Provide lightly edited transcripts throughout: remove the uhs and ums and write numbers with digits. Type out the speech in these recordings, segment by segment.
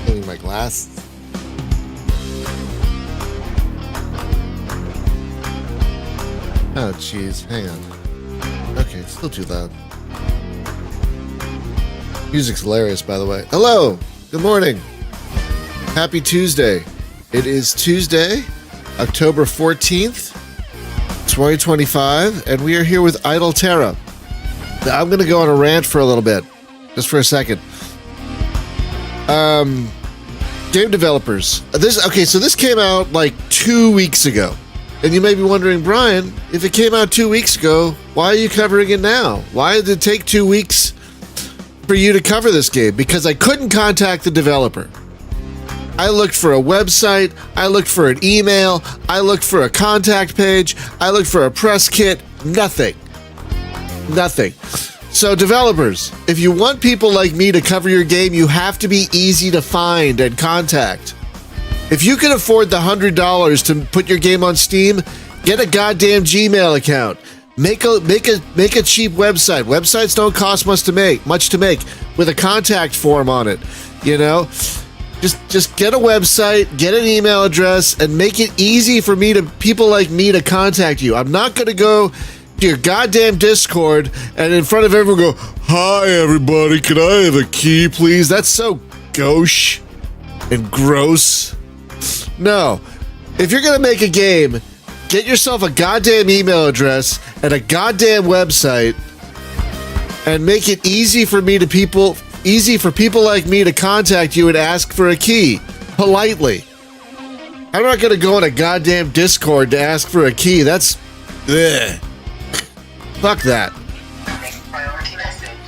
Putting my glasses. Oh, jeez. Hang on. Okay, it's still too loud. Music's hilarious, by the way. Hello! Good morning. Happy Tuesday. It is Tuesday, October 14th, 2025, and we are here with Idle Terra. Now, I'm going to go on a rant for a little bit, just for a second. Game developers. So this came out like 2 weeks ago. And you may be wondering, Brian, if it came out 2 weeks ago, why are you covering it now? Why did it take 2 weeks for you to cover this game? Because I couldn't contact the developer. I looked for a website, I looked for an email, I looked for a contact page, I looked for a press kit, nothing. Nothing. So developers, if you want people like me to cover your game, you have to be easy to find and contact. If you can afford the $100 to put your game on Steam, get a goddamn Gmail account. Make a cheap website. Websites don't cost much to make, with a contact form on it. You know, just get a website, get an email address, and make it easy for people like me to contact you. I'm not going to go to your goddamn Discord and in front of everyone go, "Hi everybody, can I have a key, please?" That's so gauche and gross. No. If you're going to make a game, get yourself a goddamn email address and a goddamn website and make it easy for people like me to contact you and ask for a key politely. I'm not going to go on a goddamn Discord to ask for a key. That's ugh. Fuck that.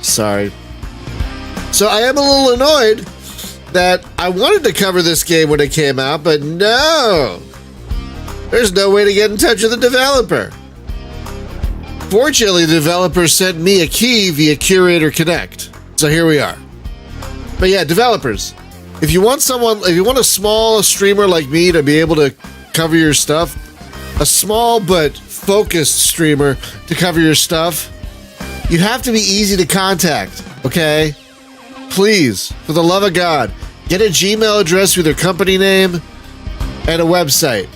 Sorry. So I am a little annoyed that I wanted to cover this game when it came out, but no! There's no way to get in touch with the developer. Fortunately, the developer sent me a key via Curator Connect. So here we are. But yeah, developers, if you want a small streamer like me to be able to cover your stuff, a small but focused streamer to cover your stuff, you have to be easy to contact, okay? Please, for the love of God, get a Gmail address with your company name and a website.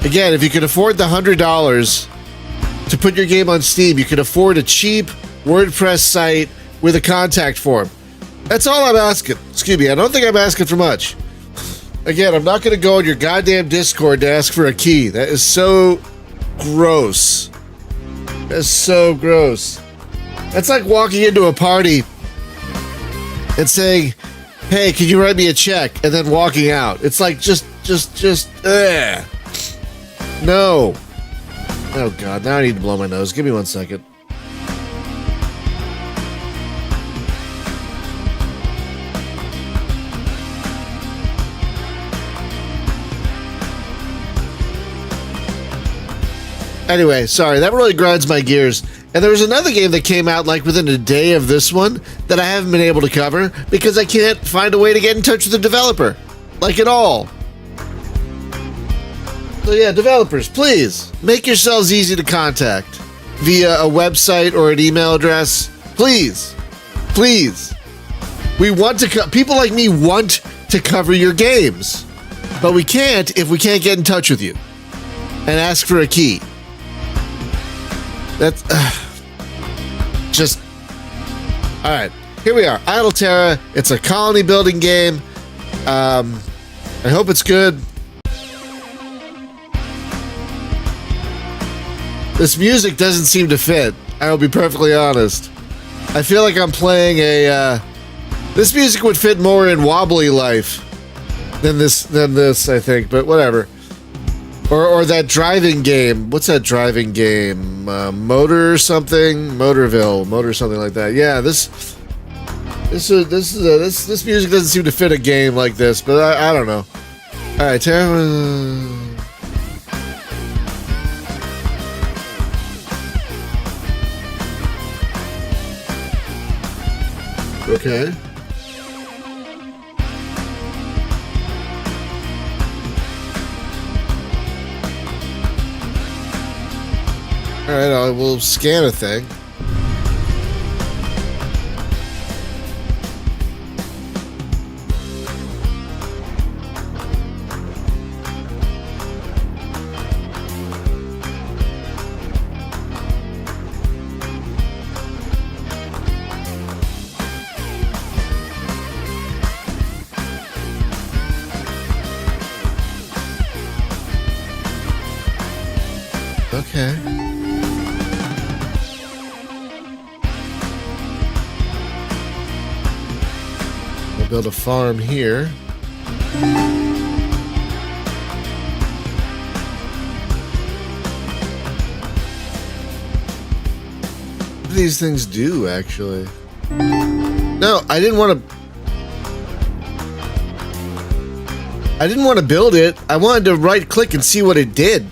Again, if you can afford the $100 to put your game on Steam, you can afford a cheap WordPress site with a contact form. That's all I'm asking. Excuse me, I don't think I'm asking for much. Again, I'm not going to go on your goddamn Discord to ask for a key. That is so gross. That's so gross. That's like walking into a party and saying, "Hey, can you write me a check?" and then walking out. It's like just ugh. No. Oh God, now I need to blow my nose. Give me 1 second. Anyway, sorry, that really grinds my gears. And there was another game that came out like within a day of this one that I haven't been able to cover because I can't find a way to get in touch with the developer. Like at all. So yeah, developers, please make yourselves easy to contact via a website or an email address. Please. Please. We want to people like me want to cover your games. But we can't if we can't get in touch with you and ask for a key. That's just all right. Here we are, Idle Terra. It's a colony building game. I hope it's good. This music doesn't seem to fit. I'll be perfectly honest. I feel like I'm playing a. This music would fit more in Wobbly Life than this. I think, but whatever. Or that driving game. What's that driving game? Motor something? Motor something like that. Yeah, this music doesn't seem to fit a game like this, but I don't know. All right, Terra. Okay. Alright, I will scan a thing. Okay. We'll build a farm here. What do these things do, actually? No, I didn't want to build it. I wanted to right click and see what it did.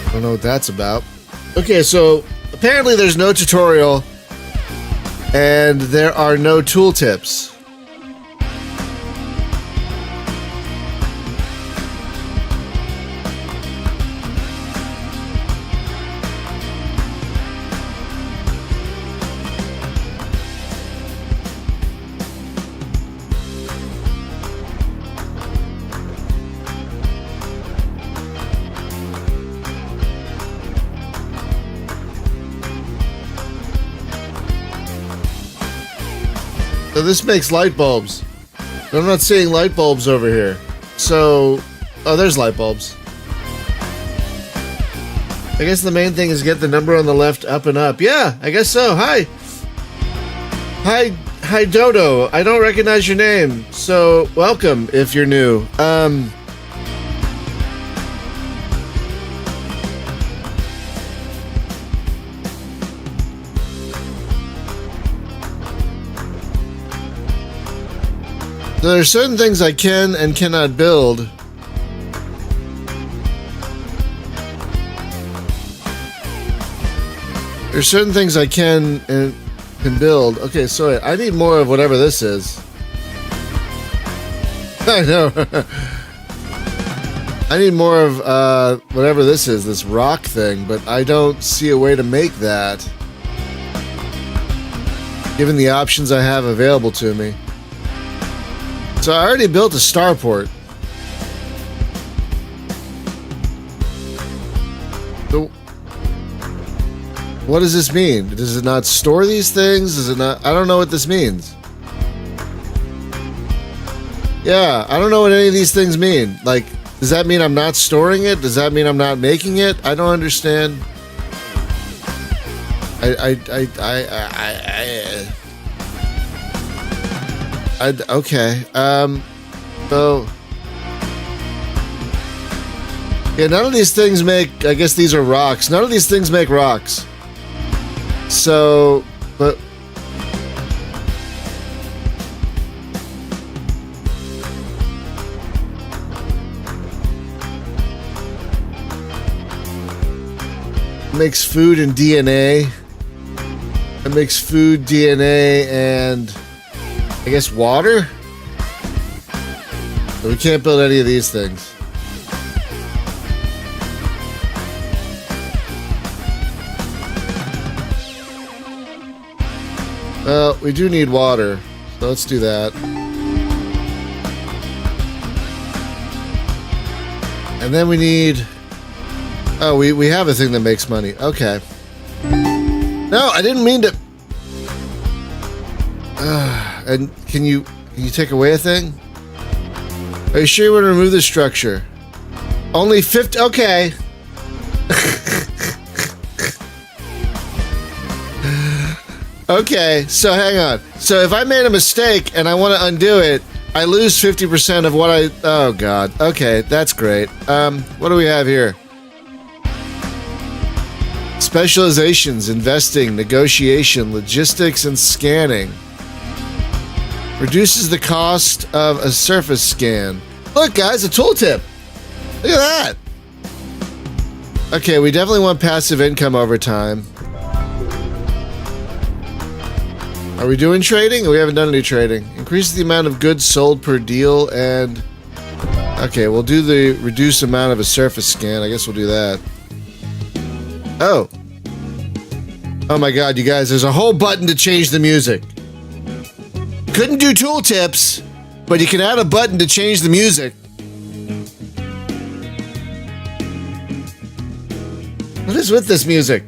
I don't know what that's about. Okay, so apparently there's no tutorial and there are no tooltips. So this makes light bulbs. But I'm not seeing light bulbs over here. So, oh, there's light bulbs. I guess the main thing is get the number on the left up and up. Yeah, I guess so. Hi. Hi, Dodo. I don't recognize your name. So, welcome if you're new. So there are certain things I can and cannot build. There's certain things I can and can build. Okay, sorry. I need more of whatever this is. I know. I need more of whatever this is, this rock thing, but I don't see a way to make that, given the options I have available to me. So I already built a starport. So what does this mean? Does it not store these things? Does it not? I don't know what this means. Yeah, I don't know what any of these things mean. Like, does that mean I'm not storing it? Does that mean I'm not making it? I don't understand. Okay. So yeah, none of these things make. I guess these are rocks. None of these things make rocks. So, but it makes food and DNA. It makes food, DNA, and I guess water? So we can't build any of these things. Well, we do need water, so let's do that. And then we need... Oh, we have a thing that makes money. Okay. No, I didn't mean to... And can you take away a thing? Are you sure you want to remove the structure? Only 50. Okay. Okay, so hang on. So if I made a mistake and I want to undo it, I lose 50% of what I... Oh, God. Okay, that's great. What do we have here? Specializations, investing, negotiation, logistics, and scanning. Reduces the cost of a surface scan. Look, guys, a tooltip. Look at that. Okay, we definitely want passive income over time. Are we doing trading? We haven't done any trading. Increases the amount of goods sold per deal and... Okay, we'll do the reduced amount of a surface scan. I guess we'll do that. Oh. Oh my God, you guys, there's a whole button to change the music. Couldn't do tooltips, but you can add a button to change the music. What is with this music?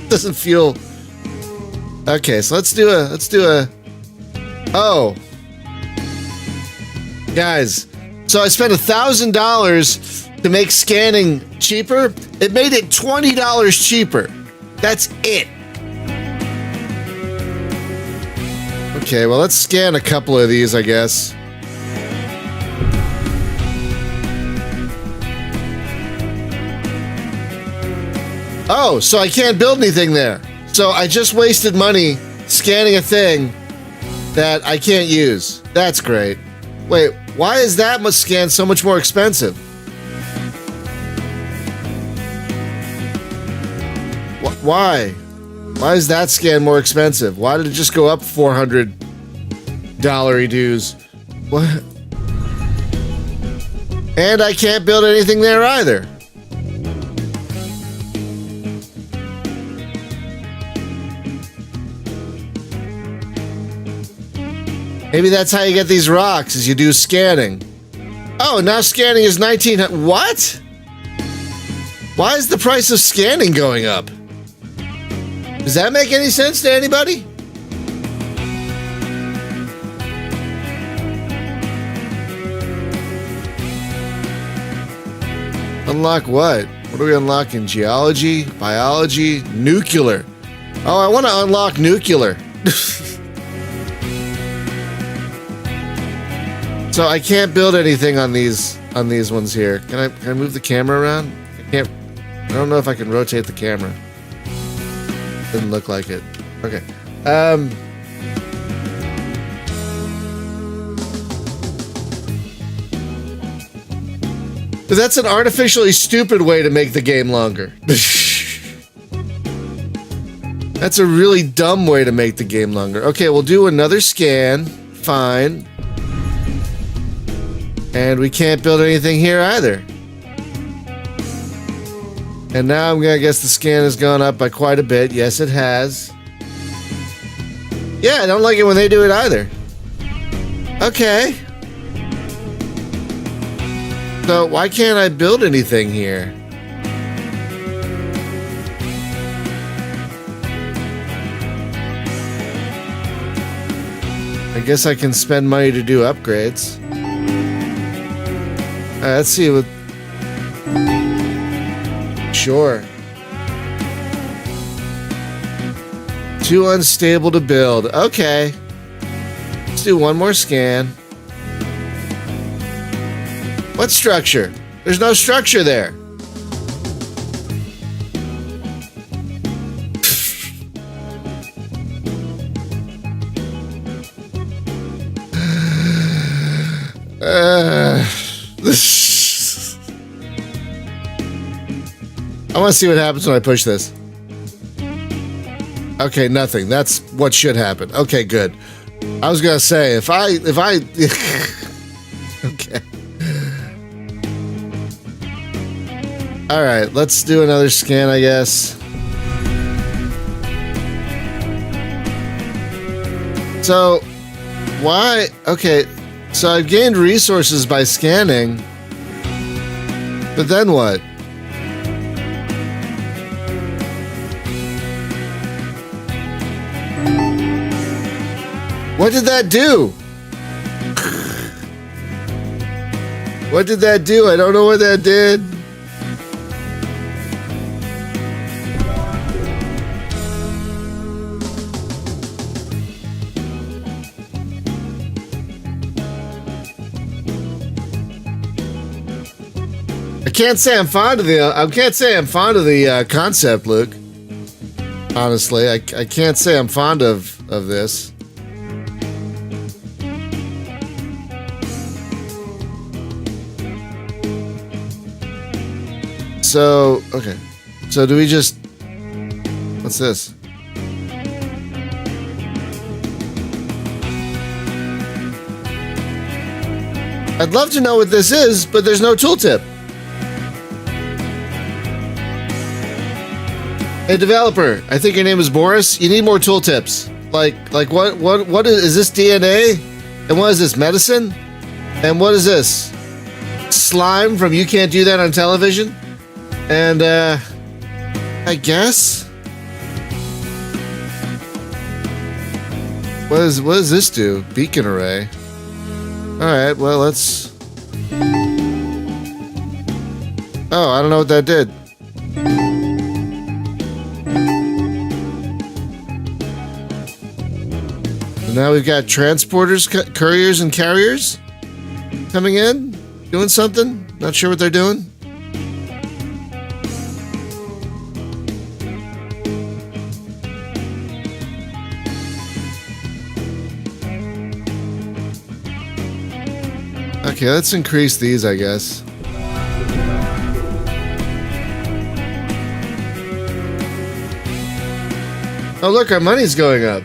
Doesn't feel... Okay, so let's do a... Oh. Guys, so I spent $1,000 to make scanning cheaper. It made it $20 cheaper. That's it. Okay, well, let's scan a couple of these, I guess. Oh, so I can't build anything there. So I just wasted money scanning a thing that I can't use. That's great. Wait, why is that scan so much more expensive? Why? Why is that scan more expensive? Why did it just go up $400 dues? What? And I can't build anything there either. Maybe that's how you get these rocks, is you do scanning. Oh, now scanning is 1900. What? Why is the price of scanning going up? Does that make any sense to anybody? Unlock what? What are we unlocking? Geology? Biology? Nuclear. Oh, I want to unlock nuclear. So I can't build anything on these ones here. Can I move the camera around? I can't. I don't know if I can rotate the camera. Didn't look like it. Okay. That's an artificially stupid way to make the game longer. That's a really dumb way to make the game longer. Okay, we'll do another scan. Fine. And we can't build anything here either. And now I'm gonna guess the scan has gone up by quite a bit. Yes, it has. Yeah, I don't like it when they do it either. Okay. So why can't I build anything here? I guess I can spend money to do upgrades. Let's see what. Sure. Too unstable to build. Okay. Let's do one more scan. What structure? There's no structure there. I want to see what happens when I push this. Okay, nothing. That's what should happen. Okay, good. I was gonna say if I okay. All right, let's do another scan, I guess. So, why? Okay, so I've gained resources by scanning, but then what? What did that do? What did that do? I don't know what that did. I can't say I'm fond of the concept, Luke. Honestly, I can't say I'm fond of this. So, okay. So do we just... What's this? I'd love to know what this is, but there's no tooltip. Hey, developer, I think your name is Boris. You need more tooltips. Like what is this DNA? And what is this, medicine? And what is this? Slime from You Can't Do That on Television? And, I guess? What does this do? Beacon array. right, well, let's... Oh, I don't know what that did. And now we've got transporters, couriers, and carriers coming in, doing something. Not sure what they're doing. Okay, let's increase these, I guess. Oh, look, our money's going up.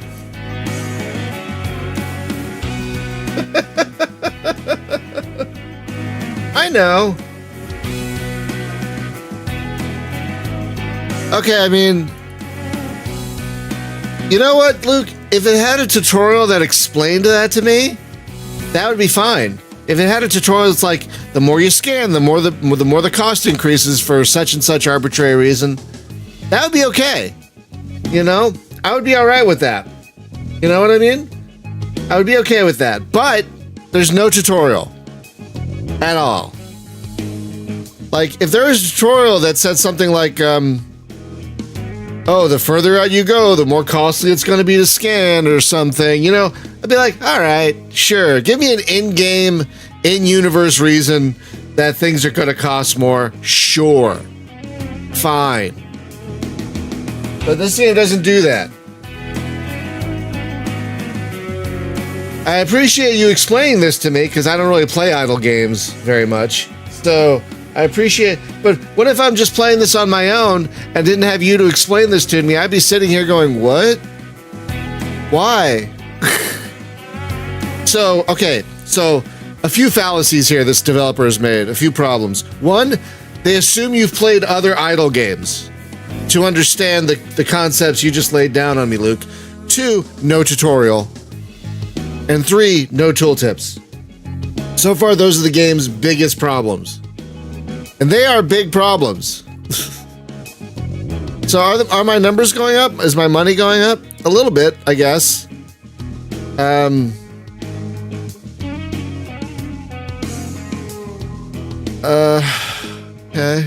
I know. Okay, I mean, you know what, Luke? If it had a tutorial that explained that to me, that would be fine. If it had a tutorial that's like, the more you scan, the more the cost increases for such and such arbitrary reason, that would be okay. You know, I would be all right with that. You know what I mean? I would be okay with that. But there's no tutorial at all. Like, if there was a tutorial that said something like, oh, the further out you go, the more costly it's going to be to scan or something, you know, I'd be like, all right, sure. Give me an in-game, in-universe reason that things are going to cost more. Sure. Fine. But this game doesn't do that. I appreciate you explaining this to me because I don't really play idle games very much. So I appreciate, but what if I'm just playing this on my own and didn't have you to explain this to me? I'd be sitting here going, what? Why? So, okay, so a few fallacies here this developer has made, a few problems. One, they assume you've played other idle games to understand the concepts you just laid down on me, Luke. Two, no tutorial. And three, no tooltips. So far, those are the game's biggest problems. And they are big problems. So are my numbers going up? Is my money going up? A little bit, I guess. Okay.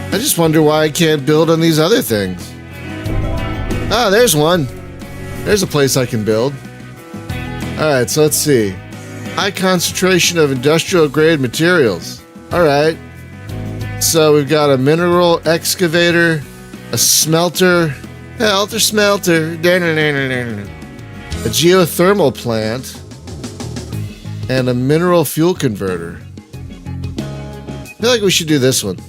I just wonder why I can't build on these other things. Oh, there's one. There's a place I can build. Alright, so let's see. High concentration of industrial grade materials. Alright. So we've got a mineral excavator, a smelter, helter smelter, a geothermal plant, and a mineral fuel converter. I feel like we should do this one.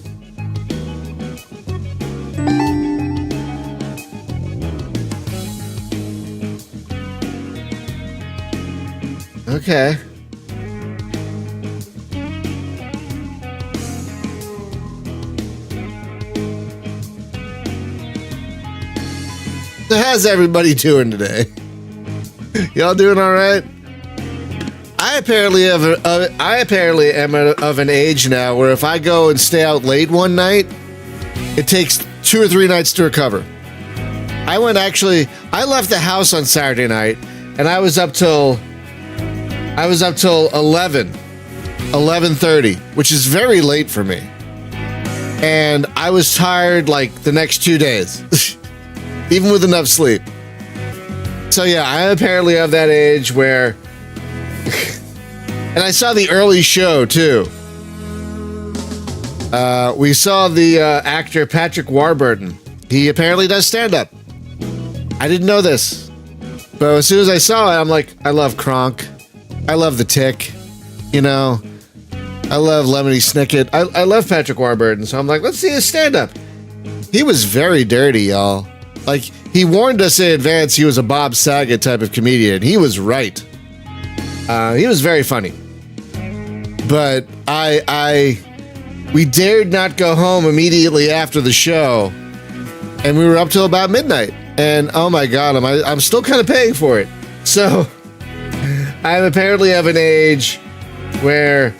Okay. So how's everybody doing today? Y'all doing all right? I apparently am of an age now where if I go and stay out late one night, it takes 2 or 3 nights to recover. I left the house on Saturday night and I was up till 11:30, which is very late for me. And I was tired like the next 2 days, even with enough sleep. So yeah, I'm apparently of that age where, and I saw the early show too. We saw the actor Patrick Warburton. He apparently does stand-up. I didn't know this, but as soon as I saw it, I'm like, I love Kronk. I love The Tick, you know. I love Lemony Snicket. I love Patrick Warburton, so I'm like, let's see his stand-up. He was very dirty, y'all. Like, he warned us in advance he was a Bob Saget type of comedian. He was right. He was very funny. But we dared not go home immediately after the show, and we were up till about midnight. And oh my God, I'm still kind of paying for it. So, I'm apparently of an age where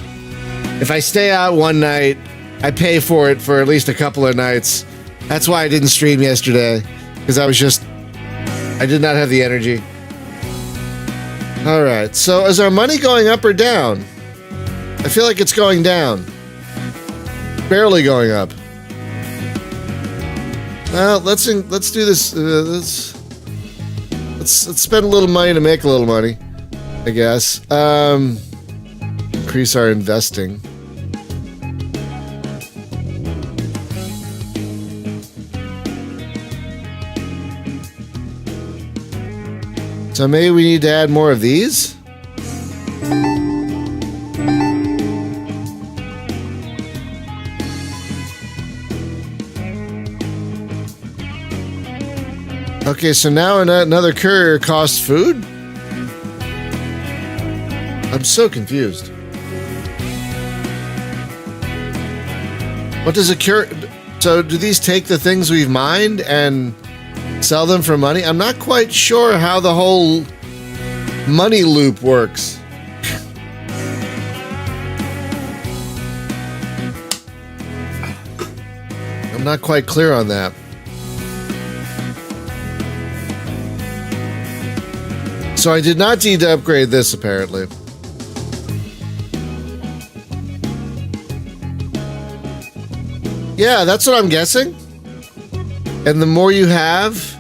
if I stay out one night, I pay for it for at least a couple of nights. That's why I didn't stream yesterday, because I did not have the energy. All right, so is our money going up or down? I feel like it's going down. Barely going up. Well, let's do this. Let's spend a little money to make a little money, I guess. Increase our investing. So maybe we need to add more of these? Okay, so now another courier costs food? I'm so confused. What does a courier... So do these take the things we've mined and sell them for money? I'm not quite sure how the whole money loop works. I'm not quite clear on that. So I did not need to upgrade this, apparently. Yeah, that's what I'm guessing. And the more you have,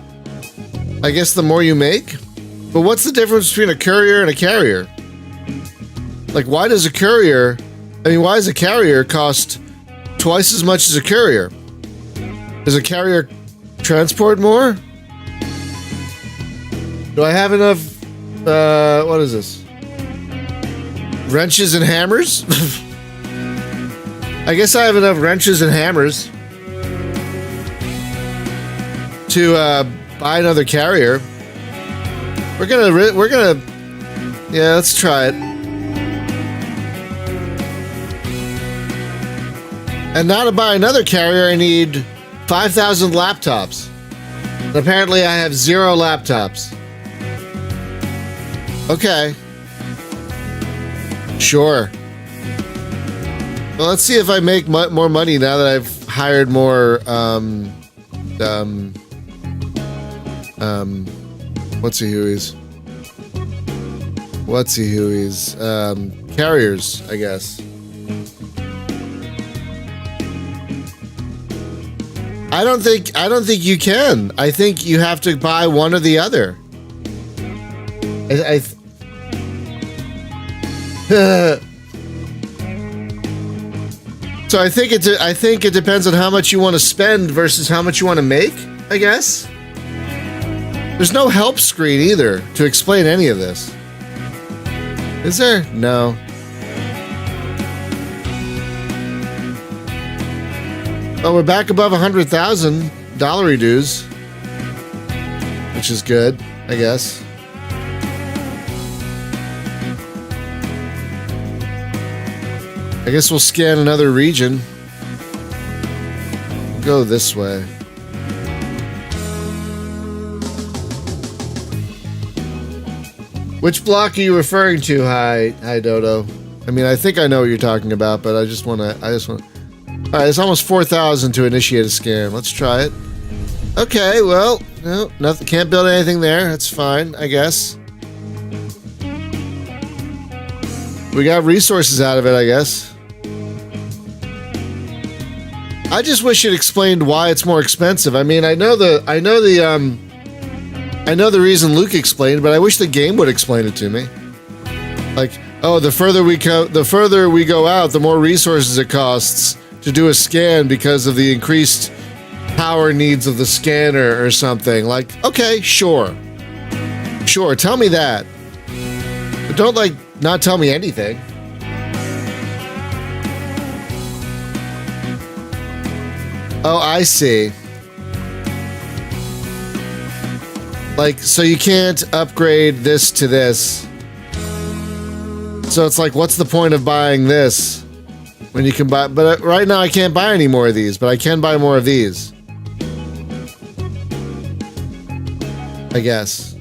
I guess the more you make. But what's the difference between a courier and a carrier? Like, why does a carrier cost twice as much as a courier? Does a carrier transport more? Do I have enough, what is this? Wrenches and hammers? I guess I have enough wrenches and hammers to buy another carrier. We're gonna, yeah, let's try it. And now to buy another carrier, I need 5,000 laptops. And apparently I have 0 laptops. Okay. Sure. Well, let's see if I make more money now that I've hired more, carriers, I guess. I don't think you can. I think you have to buy one or the other. So I think it depends on how much you want to spend versus how much you want to make, I guess. There's no help screen either to explain any of this. Is there? No. Oh, we're back above 100,000 dollar dues, which is good, I guess. I guess we'll scan another region. We'll go this way. Which block are you referring to? Hi, Dodo. I mean, I think I know what you're talking about, but I just want to. All right, it's almost 4,000 to initiate a scan. Let's try it. Okay, well, no, nothing. Can't build anything there. That's fine, I guess. We got resources out of it, I guess. I just wish it explained why it's more expensive. I mean, I know the reason Luke explained, but I wish the game would explain it to me. Like, oh, the further we go out, the more resources it costs to do a scan because of the increased power needs of the scanner or something. Like, okay, sure, tell me that, but don't not tell me anything. Oh, I see. Like, so you can't upgrade this to this. So it's like, what's the point of buying this when you can buy? But right now I can't buy any more of these, but I can buy more of these, I guess.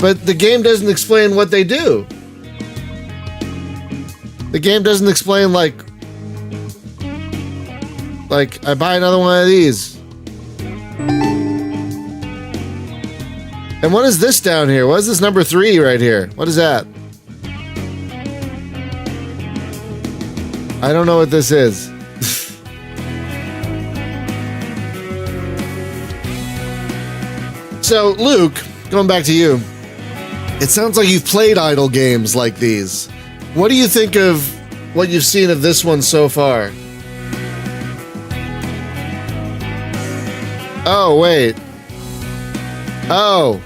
but the game doesn't explain what they do. The game doesn't explain, like I buy another one of these. And what is this down here? What is this number 3 right here? What is that? I don't know what this is. So, Luke, going back to you, it sounds like you've played idle games like these. What do you think of what you've seen of this one so far? Oh, wait. Oh.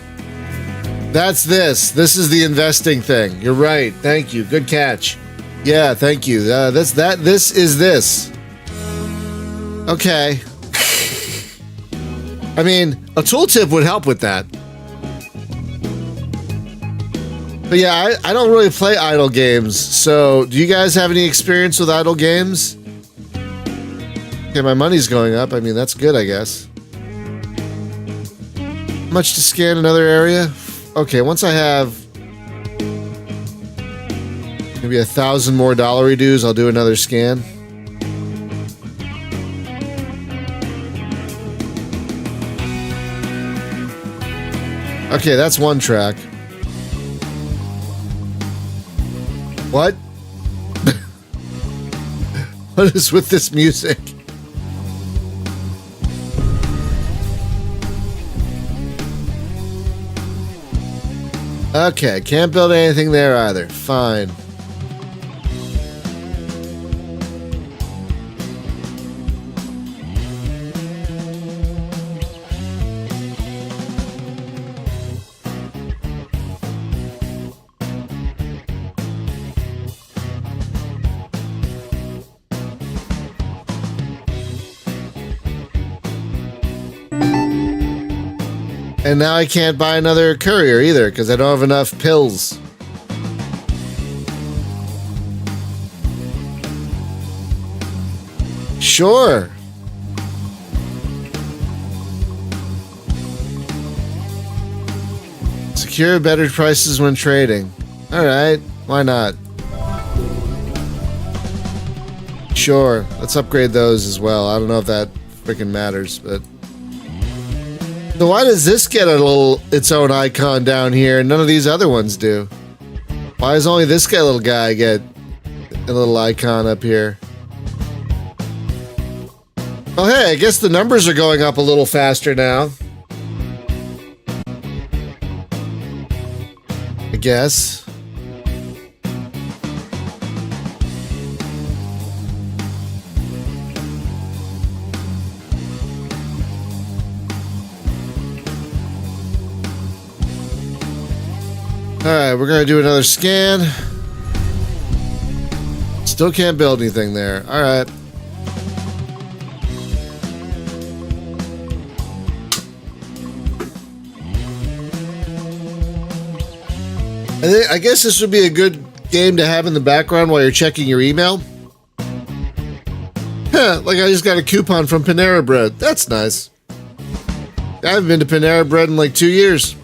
That's this. This is the investing thing. You're right. Thank you. Good catch. Yeah, thank you. This is this. Okay. I mean, a tooltip would help with that. But yeah, I don't really play idle games. So, do you guys have any experience with idle games? Okay, my money's going up. I mean, that's good, I guess. How much to scan another area? Okay, once I have maybe 1,000 more dollar dues, I'll do another scan. Okay, that's one track. What? What is with this music? Okay, can't build anything there either. Fine. And now I can't buy another courier either because I don't have enough pills. Sure. Secure better prices when trading. Alright, why not? Sure, let's upgrade those as well. I don't know if that freaking matters, but... So why does this get its own icon down here and none of these other ones do? Why does only this little guy get a little icon up here? Oh hey, I guess the numbers are going up a little faster now. I guess. Alright, we're gonna do another scan. Still can't build anything there. Alright. I guess this would be a good game to have in the background while you're checking your email. Huh, like I just got a coupon from Panera Bread. That's nice. I haven't been to Panera Bread in like 2 years.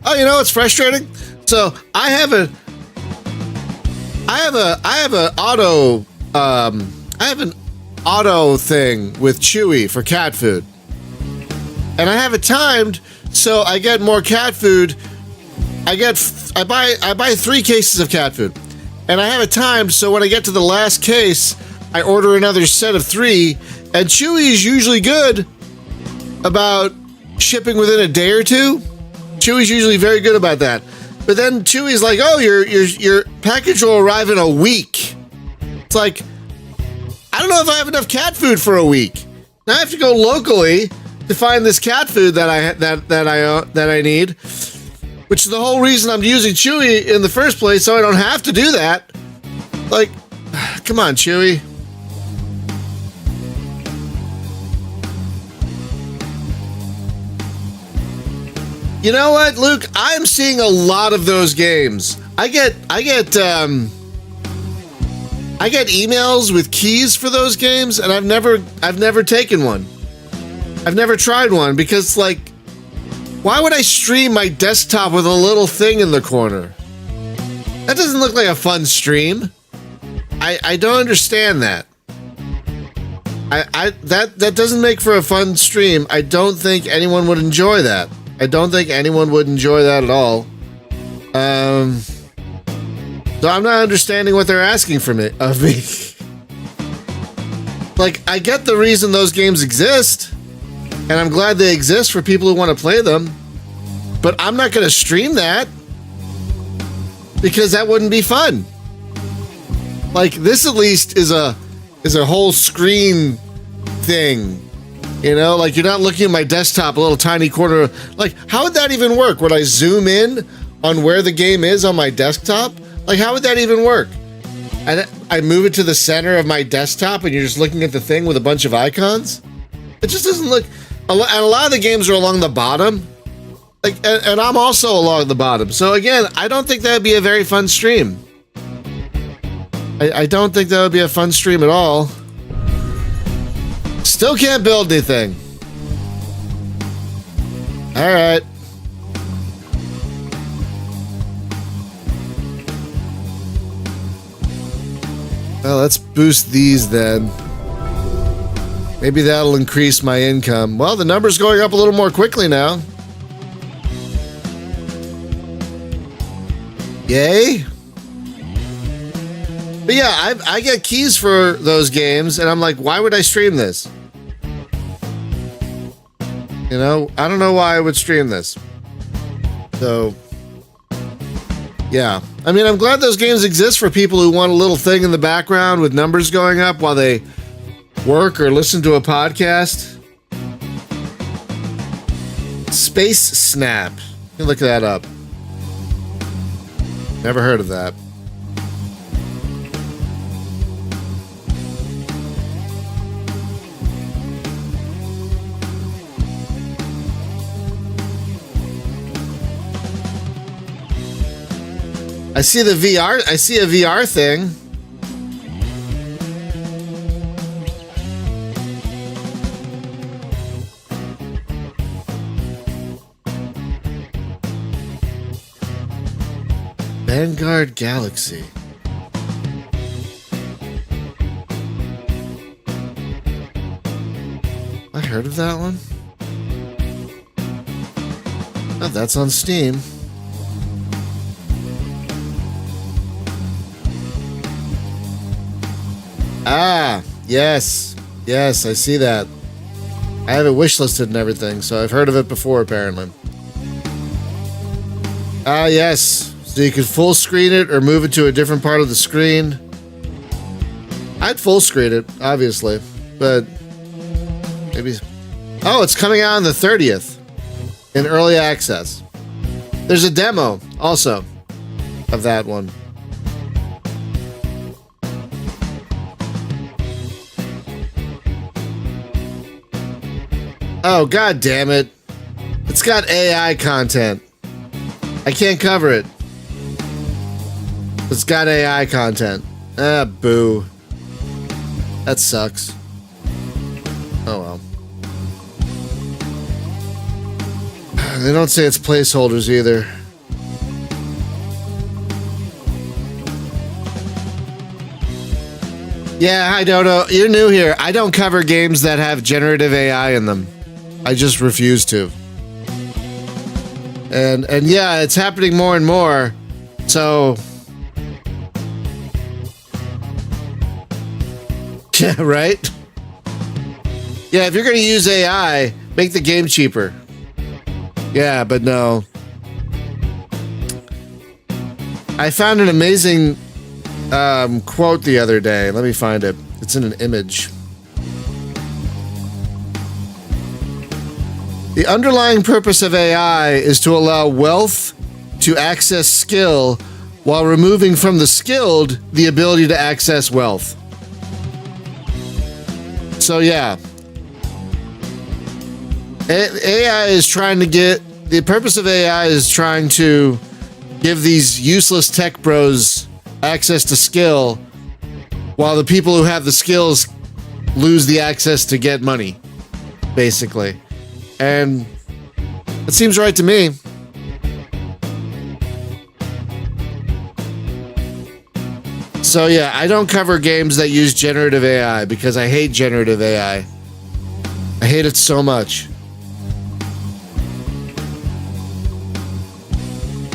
Oh, you know what's frustrating? So I have an auto thing with Chewy for cat food, and I have it timed so I get more cat food. I buy 3 cases of cat food, and I have it timed so when I get to the last case, I order another set of 3. And Chewy is usually good about shipping within a day or 2. Chewy's usually very good about that. But then Chewy's like, oh, your package will arrive in a week. It's like, I don't know if I have enough cat food for a week. Now I have to go locally to find this cat food that I need, which is the whole reason I'm using Chewy in the first place, so I don't have to do that. Like, come on, Chewy. You know what, Luke? I'm seeing a lot of those games. I get emails with keys for those games, and I've never taken one. I've never tried one because, like, why would I stream my desktop with a little thing in the corner? That doesn't look like a fun stream. I don't understand that. That doesn't make for a fun stream. I don't think anyone would enjoy that. I don't think anyone would enjoy that at all. So I'm not understanding what they're asking of me. Like, I get the reason those games exist, and I'm glad they exist for people who want to play them, but I'm not going to stream that because that wouldn't be fun. Like, this at least is a whole screen thing. You know, like, you're not looking at my desktop, a little tiny corner. Like, how would that even work? Would I zoom in on where the game is on my desktop? Like, how would that even work? I move it to the center of my desktop and you're just looking at the thing with a bunch of icons? It just doesn't look... And a lot of the games are along the bottom. Like, and I'm also along the bottom. So again, I don't think that would be a very fun stream. I don't think that would be a fun stream at all. Still can't build anything. All right. Well, let's boost these then. Maybe that'll increase my income. Well, the number's going up a little more quickly now. Yay. But yeah, I get keys for those games, and I'm like, why would I stream this? You know, I don't know why I would stream this. So, yeah. I mean, I'm glad those games exist for people who want a little thing in the background with numbers going up while they work or listen to a podcast. Space Snap. You can look that up. Never heard of that. I see the VR. I see a VR thing. Vanguard Galaxy. I heard of that one. Oh, that's on Steam. Ah, yes. Yes, I see that. I have it wishlisted and everything, so I've heard of it before, apparently. Ah, yes. So you could full screen it or move it to a different part of the screen. I'd full screen it, obviously, but maybe... Oh, it's coming out on the 30th in early access. There's a demo, also, of that one. Oh, god damn it. It's got AI content. I can't cover it. It's got AI content. Ah, boo. That sucks. Oh well. They don't say it's placeholders either. Yeah, I don't know. You're new here. I don't cover games that have generative AI in them. I just refuse to. And yeah, it's happening more and more. So yeah, right? Yeah, if you're going to use AI, make the game cheaper. Yeah, but no. I found an amazing quote the other day. Let me find it. It's in an image. The underlying purpose of AI is to allow wealth to access skill while removing from the skilled the ability to access wealth. So yeah. AI is trying to get... The purpose of AI is trying to give these useless tech bros access to skill while the people who have the skills lose the access to get money. basically. And it seems right to me. So yeah, I don't cover games that use generative AI because I hate generative AI. I hate it so much.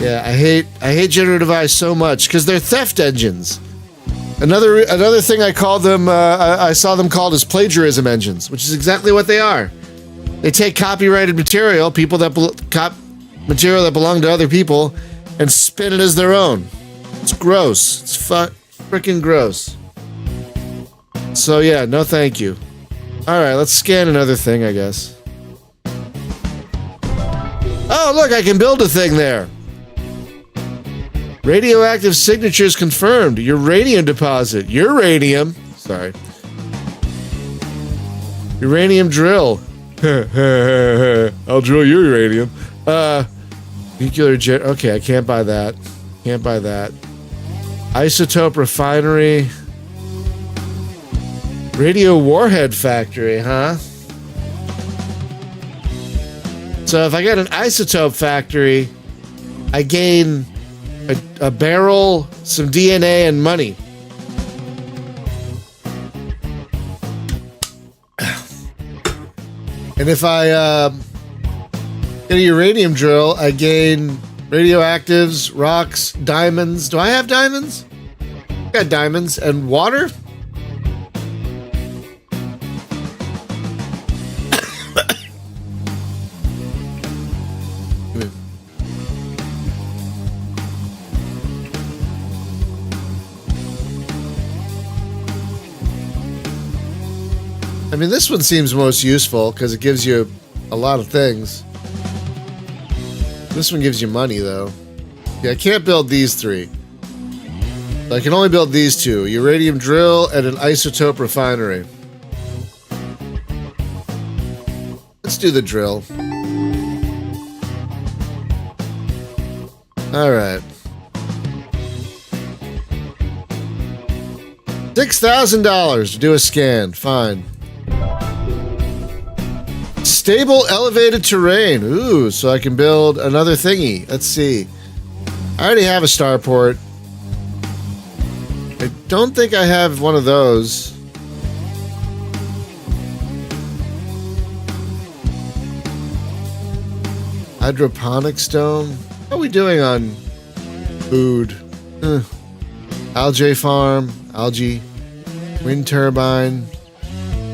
Yeah, I hate generative AI so much because they're theft engines. Another thing I call them, I saw them called as plagiarism engines, which is exactly what they are. They take copyrighted material, material that belong to other people, and spin it as their own. It's gross. It's freaking gross. So yeah, no thank you. Alright, let's scan another thing, I guess. Oh, look, I can build a thing there. Radioactive signatures confirmed. Uranium deposit. Uranium. Sorry. Uranium drill. I'll drill your uranium. Nuclear jet. Okay, I can't buy that. Can't buy that. Isotope refinery. Radio warhead factory, huh? So if I get an isotope factory, I gain a barrel, some DNA, and money. And if I get a uranium drill, I gain radioactives, rocks, diamonds. Do I have diamonds? I got diamonds and water. I mean, this one seems most useful because it gives you a lot of things. This one gives you money, though. Yeah, I can't build these three. I can only build these two. Uranium drill and an isotope refinery. Let's do the drill. Alright. $6,000 to do a scan. Fine. Stable elevated terrain. Ooh, so I can build another thingy. Let's see. I already have a starport. I don't think I have one of those. Hydroponic stone. How are we doing on food? Algae farm. Algae. Wind turbine.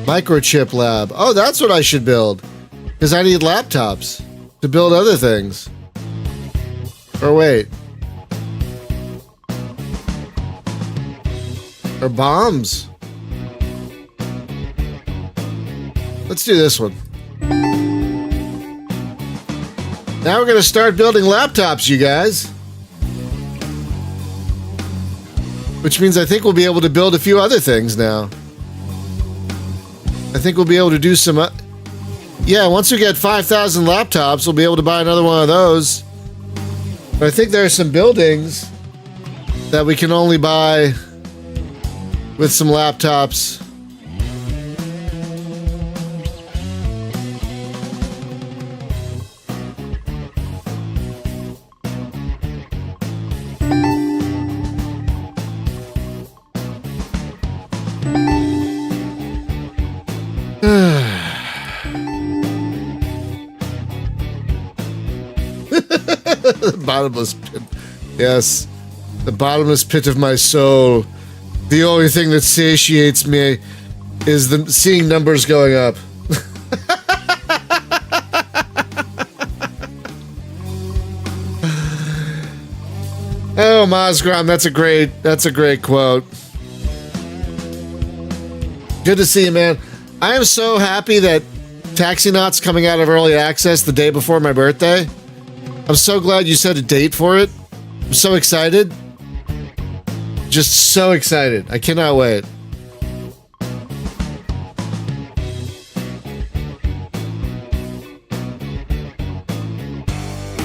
Microchip lab. Oh, that's what I should build. Because I need laptops to build other things. Or wait. Or bombs. Let's do this one. Now we're going to start building laptops, you guys. Which means I think we'll be able to build a few other things now. I think we'll be able to do some... yeah, once we get 5,000 laptops, we'll be able to buy another one of those. But I think there are some buildings that we can only buy with some laptops. The bottomless pit. Yes. The bottomless pit of my soul. The only thing that satiates me is seeing numbers going up. Oh, Mozgrom, that's a great quote. Good to see you, man. I am so happy that Taxinaut's coming out of early access the day before my birthday. I'm so glad you set a date for it. I'm so excited. Just so excited. I cannot wait.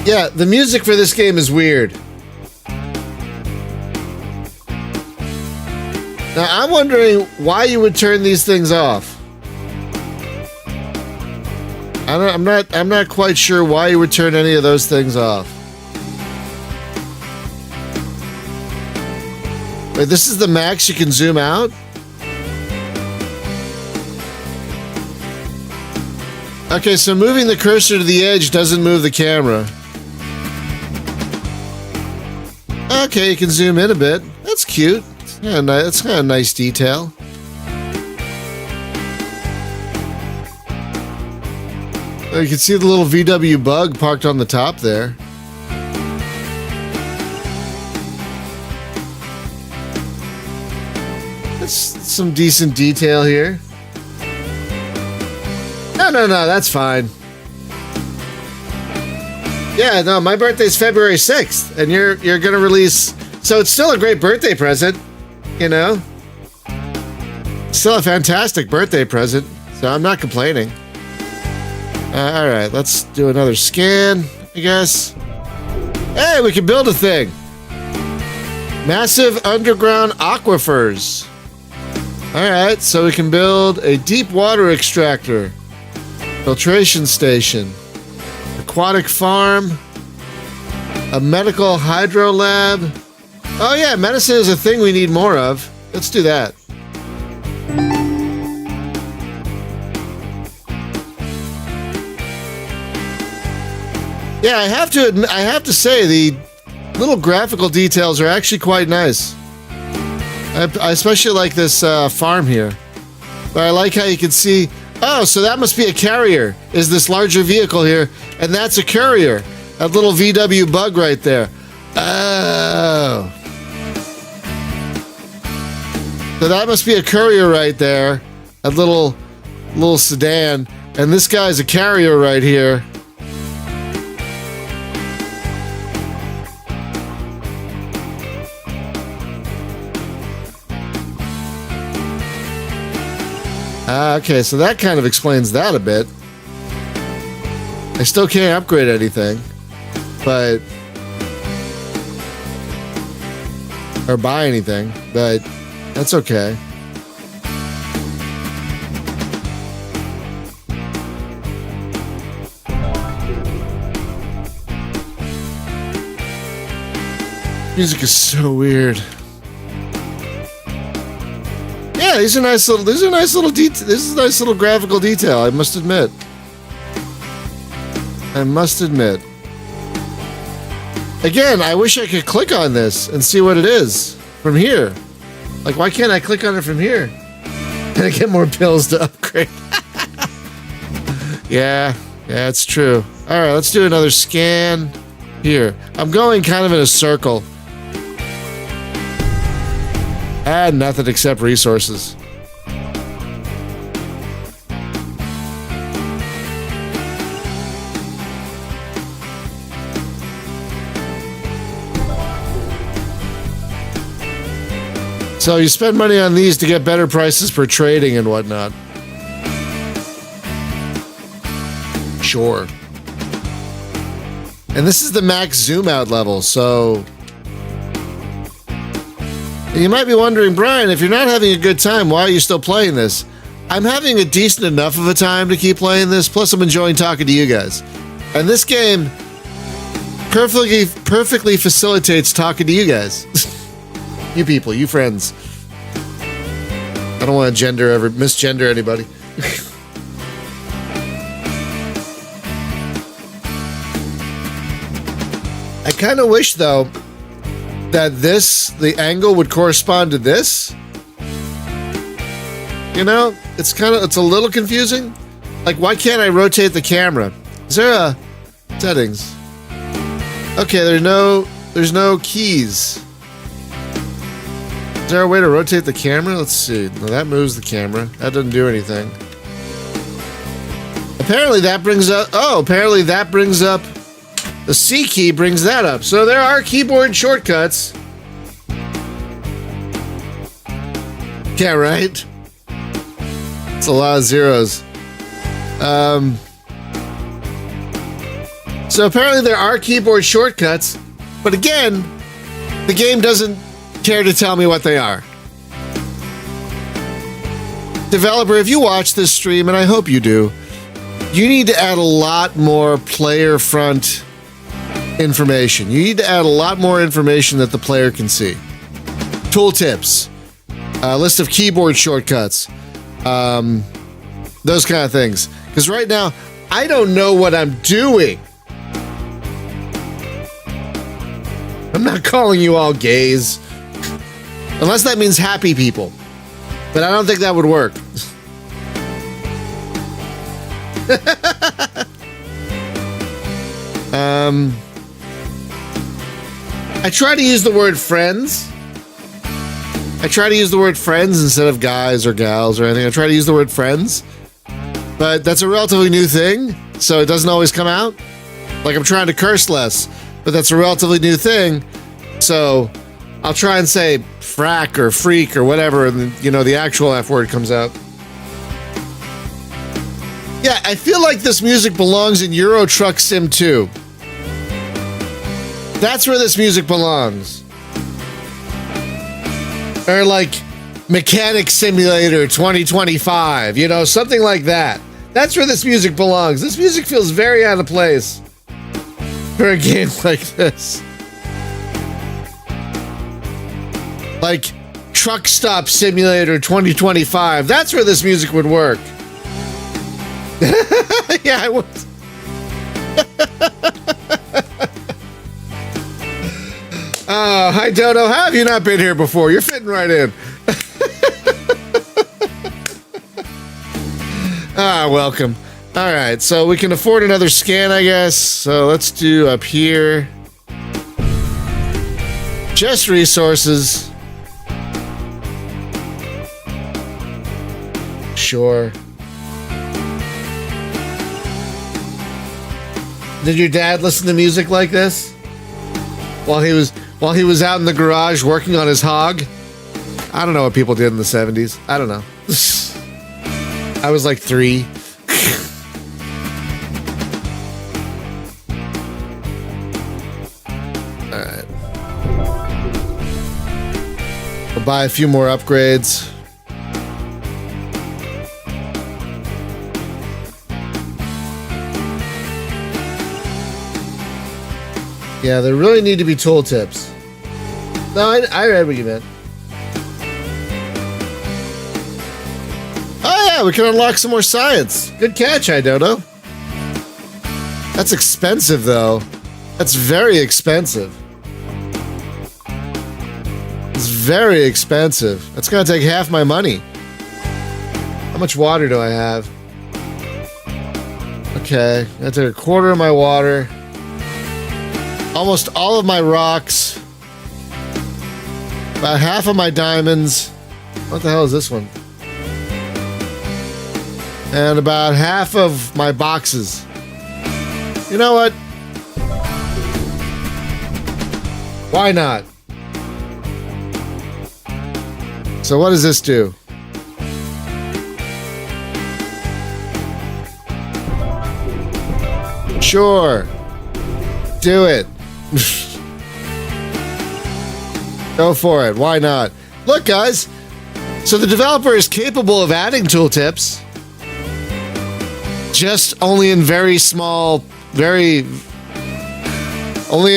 Yeah, the music for this game is weird. Now, I'm wondering why you would turn these things off. I'm not quite sure why you would turn any of those things off. Wait, this is the max you can zoom out? Okay, so moving the cursor to the edge doesn't move the camera. Okay, you can zoom in a bit. That's cute. Yeah, that's kind of a nice detail. Oh, you can see the little VW bug parked on the top there. That's some decent detail here. No, that's fine. Yeah, no, my birthday's February 6th, and you're gonna release... So it's still a great birthday present, you know? Still a fantastic birthday present, so I'm not complaining. Alright, let's do another scan, I guess. Hey, we can build a thing! Massive underground aquifers. Alright, so we can build a deep water extractor. Filtration station. Aquatic farm. A medical hydro lab. Oh yeah, medicine is a thing we need more of. Let's do that. Yeah, I have to say the little graphical details are actually quite nice. I especially like this farm here. But I like how you can see, oh, so that must be a carrier, is this larger vehicle here, and that's a courier. That little VW bug right there. Oh. So that must be a courier right there. That little sedan. And this guy's a carrier right here. Okay, so that kind of explains that a bit. I still can't upgrade anything, but... or buy anything, but that's okay. Music is so weird. Yeah, these are nice little. These are nice little detail. This is a nice little graphical detail. I must admit. Again, I wish I could click on this and see what it is from here. Like, why can't I click on it from here? Can I get more pills to upgrade? Yeah, it's true. All right, let's do another scan here. I'm going kind of in a circle. Nothing except resources. So you spend money on these to get better prices for trading and whatnot. Sure. And this is the max zoom out level, so... You might be wondering, Brian, if you're not having a good time, why are you still playing this? I'm having a decent enough of a time to keep playing this, plus I'm enjoying talking to you guys. And this game perfectly facilitates talking to you guys. You people, you friends. I don't want to misgender anybody. I kind of wish, though, that the angle would correspond to this. You know, it's a little confusing. Like, why can't I rotate the camera? Is there a settings? Okay, there's no keys. Is there a way to rotate the camera? Let's see. No, that moves the camera. That doesn't do anything. Apparently that brings up the C key brings that up. So there are keyboard shortcuts. Yeah, right? It's a lot of zeros. So apparently there are keyboard shortcuts, but again, the game doesn't care to tell me what they are. Developer, if you watch this stream, and I hope you do, You need to add a lot more player front information. You need to add a lot more information that the player can see. Tooltips, list of keyboard shortcuts, those kind of things. Because right now, I don't know what I'm doing. I'm not calling you all gays. Unless that means happy people. But I don't think that would work. I try to use the word friends. I try to use the word friends instead of guys or gals or anything. I try to use the word friends. But that's a relatively new thing, so it doesn't always come out. Like I'm trying to curse less, but that's a relatively new thing. So I'll try and say frack or freak or whatever, and the actual F word comes out. Yeah, I feel like this music belongs in Euro Truck Sim 2. That's where this music belongs. Or like Mechanic Simulator 2025, something like that. That's where this music belongs. This music feels very out of place for a game like this. Like Truck Stop Simulator 2025. That's where this music would work. Yeah, I would. Oh, hi Dodo. How have you not been here before? You're fitting right in. Welcome. All right, so we can afford another scan, I guess. So let's do up here. Just resources. Sure. Did your dad listen to music like this while he was out in the garage working on his hog? I don't know what people did in the 70s. I don't know. I was like 3. All right. We'll buy a few more upgrades. Yeah, there really need to be tooltips. No, I read what you meant. Oh yeah, we can unlock some more science. Good catch, Idodo. That's expensive, though. That's very expensive. It's very expensive. That's gonna take half my money. How much water do I have? Okay, I took a quarter of my water. Almost all of my rocks. About half of my diamonds. What the hell is this one? And about half of my boxes. You know what? Why not? So what does this do? Sure. Do it. Go for it. Why not? Look, guys. So the developer is capable of adding tooltips. Just only in very small, only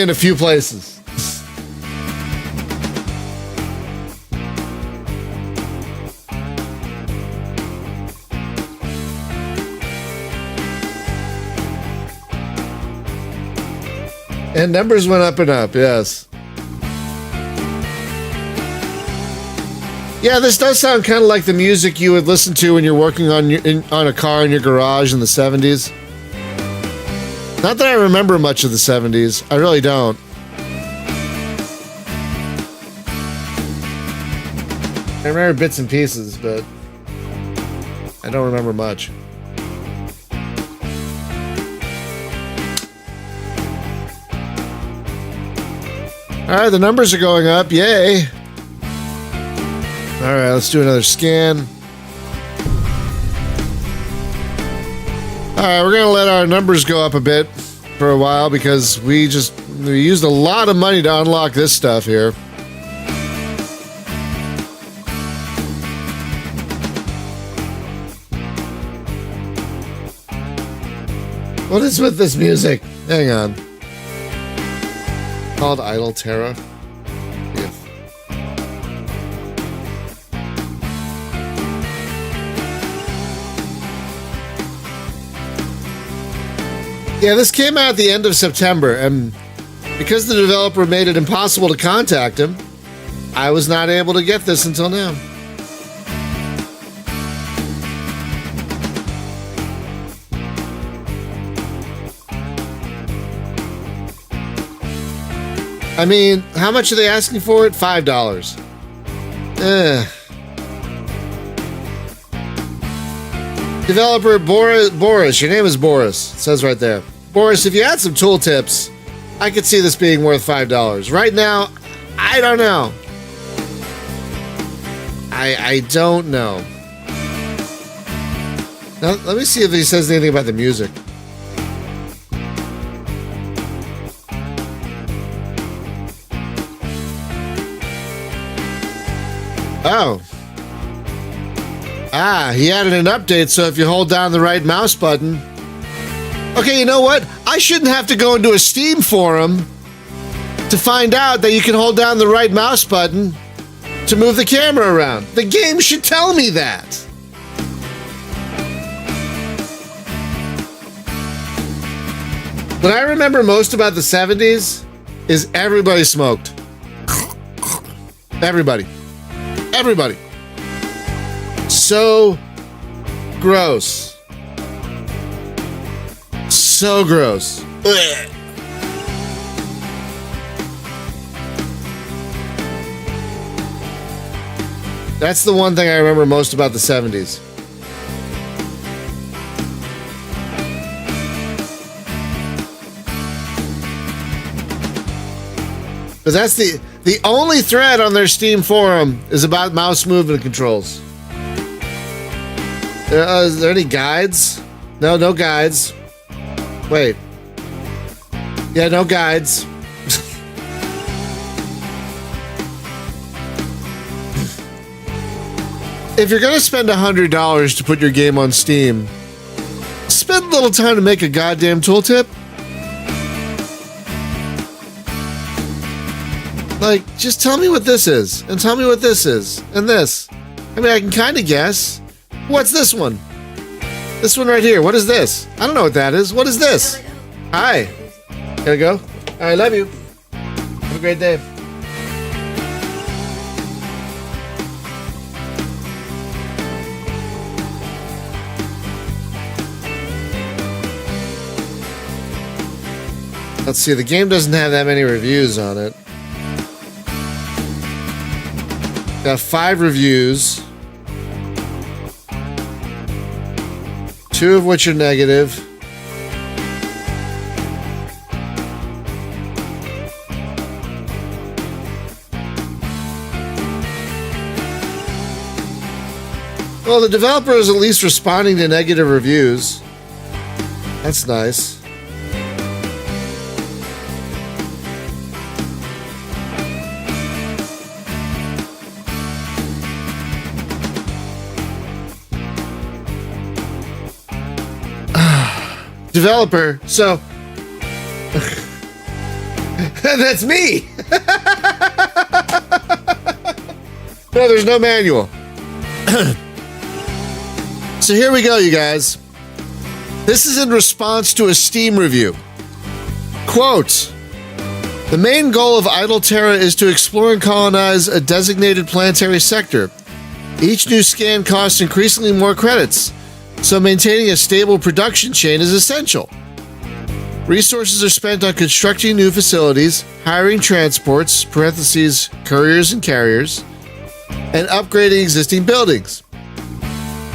in a few places. And numbers went up and up, yes. Yeah, this does sound kind of like the music you would listen to when you're working on on a car in your garage in the 70s. Not that I remember much of the 70s. I really don't. I remember bits and pieces, but I don't remember much. All right, the numbers are going up. Yay. All right, let's do another scan. All right, we're going to let our numbers go up a bit for a while because we used a lot of money to unlock this stuff here. What is with this music? Hang on. Called Idle Terra. Yeah, this came out at the end of September, and because the developer made it impossible to contact him, I was not able to get this until now. I mean, how much are they asking for it? $5. Developer Boris, your name is Boris. It says right there. Boris, if you had some tooltips, I could see this being worth $5. Right now, I don't know. I don't know. Now, let me see if he says anything about the music. Oh. He added an update, so if you hold down the right mouse button... Okay, you know what? I shouldn't have to go into a Steam forum to find out that you can hold down the right mouse button to move the camera around. The game should tell me that. What I remember most about the 70s is everybody smoked. Everybody. Everybody. So gross. So gross. Ugh. That's the one thing I remember most about the 70s. But that's the only thread on their Steam forum is about mouse movement controls. Is there any guides? No guides. Wait. Yeah, no guides. If you're gonna spend $100 to put your game on Steam, spend a little time to make a goddamn tooltip. Like, just tell me what this is, and tell me what this is, and this. I mean, I can kind of guess. What's this one? This one right here. What is this? I don't know what that is. What is this? Hi. Gotta go? I love you. Have a great day. Let's see. The game doesn't have that many reviews on it. Got 5 reviews. 2 of which are negative. Well, the developer is at least responding to negative reviews. That's nice. Developer, so that's me. No, there's no manual. So here we go, you guys. This is in response to a Steam review. Quote, the main goal of Idle Terra is to explore and colonize a designated planetary sector. Each new scan costs increasingly more credits, so maintaining a stable production chain is essential. Resources are spent on constructing new facilities, hiring transports, parentheses, couriers and carriers, and upgrading existing buildings.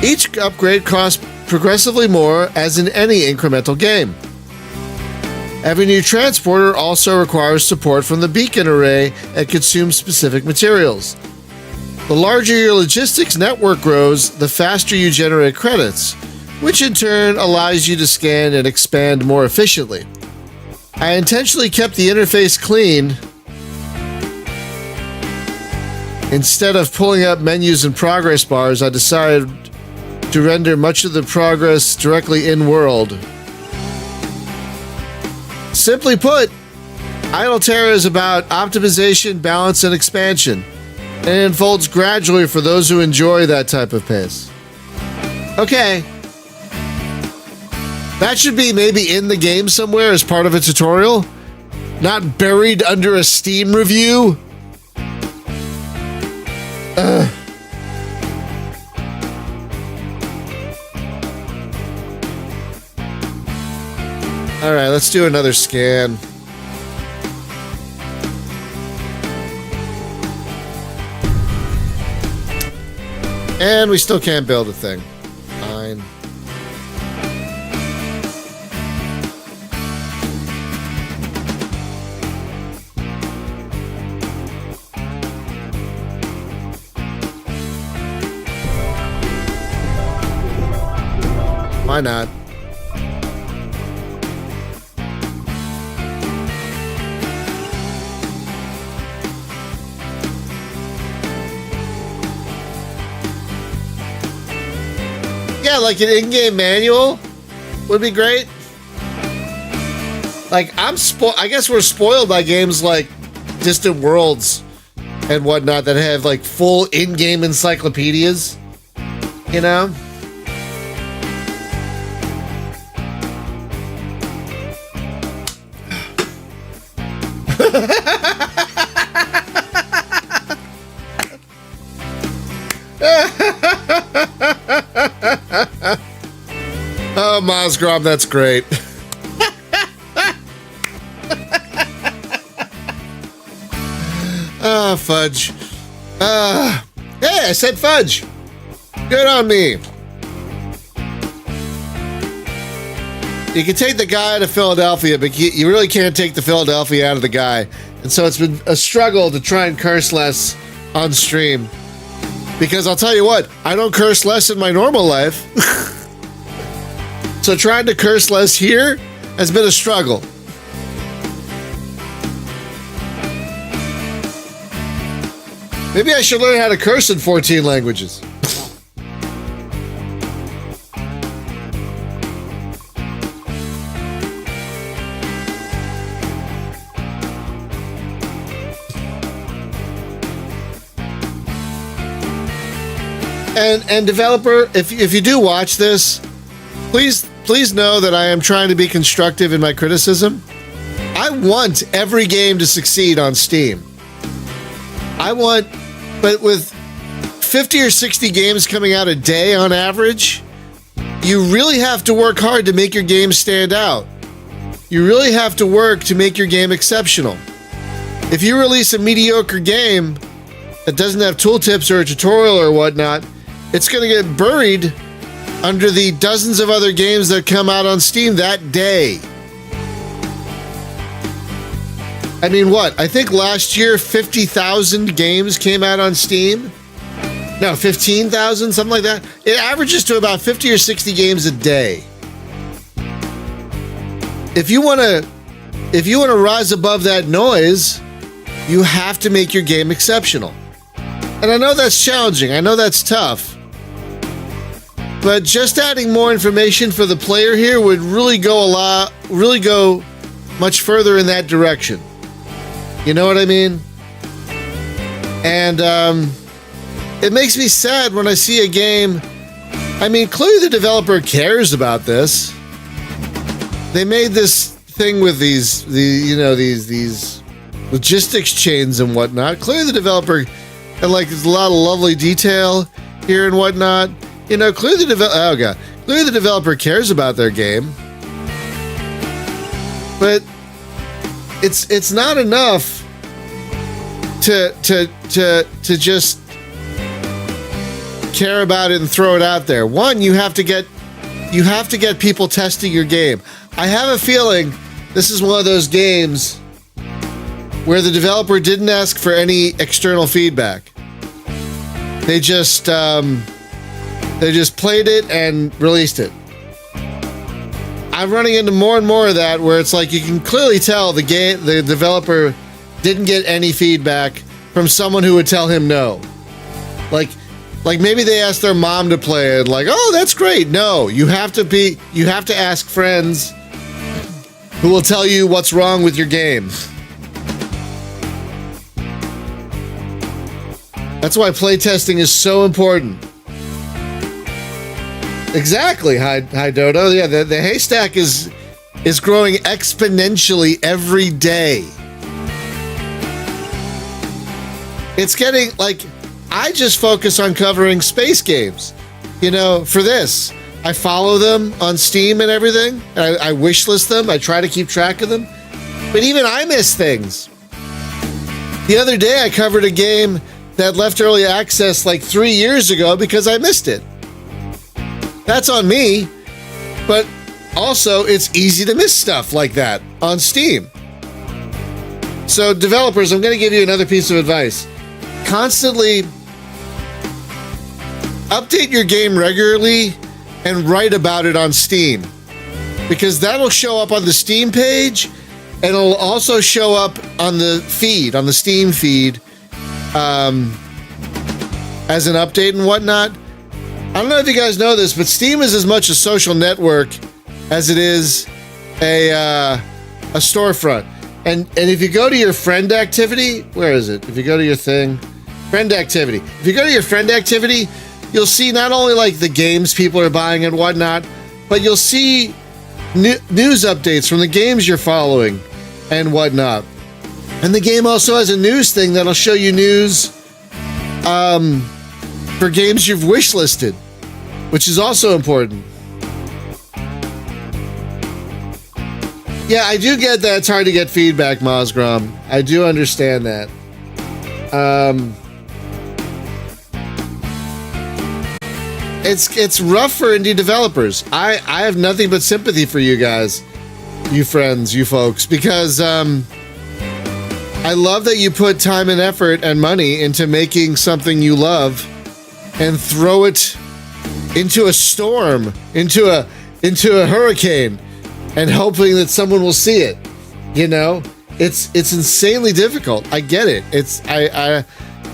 Each upgrade costs progressively more, as in any incremental game. Every new transporter also requires support from the beacon array and consumes specific materials. The larger your logistics network grows, the faster you generate credits, which in turn allows you to scan and expand more efficiently. I intentionally kept the interface clean instead of pulling up menus and progress bars. I decided to render much of the progress directly in-world. Simply put, Idle Terra is about optimization, balance, and expansion. And it unfolds gradually for those who enjoy that type of pace. Okay. That should be maybe in the game somewhere as part of a tutorial. Not buried under a Steam review. All right, let's do another scan. And we still can't build a thing. Fine. Why not? Yeah, like an in-game manual would be great. Like, I guess we're spoiled by games like Distant Worlds and whatnot that have like full in-game encyclopedias, you know? Oh, Mozgrom, that's great. Ah, fudge. Hey, I said fudge. Good on me. You can take the guy out of Philadelphia, but you really can't take the Philadelphia out of the guy. And so it's been a struggle to try and curse less on stream. Because I'll tell you what, I don't curse less in my normal life. So trying to curse less here has been a struggle. Maybe I should learn how to curse in 14 languages. And developer, if you do watch this, please know that I am trying to be constructive in my criticism. I want every game to succeed on Steam. But with 50 or 60 games coming out a day on average, you really have to work hard to make your game stand out. You really have to work to make your game exceptional. If you release a mediocre game that doesn't have tooltips or a tutorial or whatnot, it's going to get buried under the dozens of other games that come out on Steam that day. I mean, what? I think last year 50,000 games came out on Steam. No, 15,000, something like that. It averages to about 50 or 60 games a day. If you want to rise above that noise, you have to make your game exceptional. And I know that's challenging. I know that's tough. But just adding more information for the player here would really go much further in that direction. You know what I mean? And it makes me sad when I see a game. I mean, clearly the developer cares about this. They made this thing with these logistics chains and whatnot. Clearly the developer, and like there's a lot of lovely detail here and whatnot. You know, clearly the developer cares about their game, but it's not enough to just care about it and throw it out there. One, you have to get people testing your game. I have a feeling this is one of those games where the developer didn't ask for any external feedback. They just played it and released it. I'm running into more and more of that where it's like you can clearly tell the developer didn't get any feedback from someone who would tell him no. Like maybe they asked their mom to play it, like, oh, that's great. No, you have to ask friends. who will tell you what's wrong with your game. That's why playtesting is so important. Exactly, hi Dodo. Yeah, the haystack is growing exponentially every day. It's getting like, I just focus on covering space games. You know, for this, I follow them on Steam and everything. I wishlist them. I try to keep track of them. But even I miss things. The other day, I covered a game that left early access like 3 years ago because I missed it. That's on me. But also, it's easy to miss stuff like that on Steam. So, developers, I'm going to give you another piece of advice. Constantly update your game regularly and write about it on Steam, because that'll show up on the Steam page and it'll also show up on the feed, on the Steam feed, as an update and whatnot. I don't know if you guys know this, but Steam is as much a social network as it is a storefront. And if you go to your friend activity, where is it? If you go to your thing, friend activity. If you go to your friend activity, you'll see not only like the games people are buying and whatnot, but you'll see news updates from the games you're following and whatnot. And the game also has a news thing that'll show you news for games you've wishlisted, which is also important. Yeah, I do get that it's hard to get feedback, Mozgrom. I do understand that. It's rough for indie developers. I have nothing but sympathy for you guys, you friends, you folks, because I love that you put time and effort and money into making something you love and throw it into a storm, into a hurricane, and hoping that someone will see it. You know, it's insanely difficult. I get it.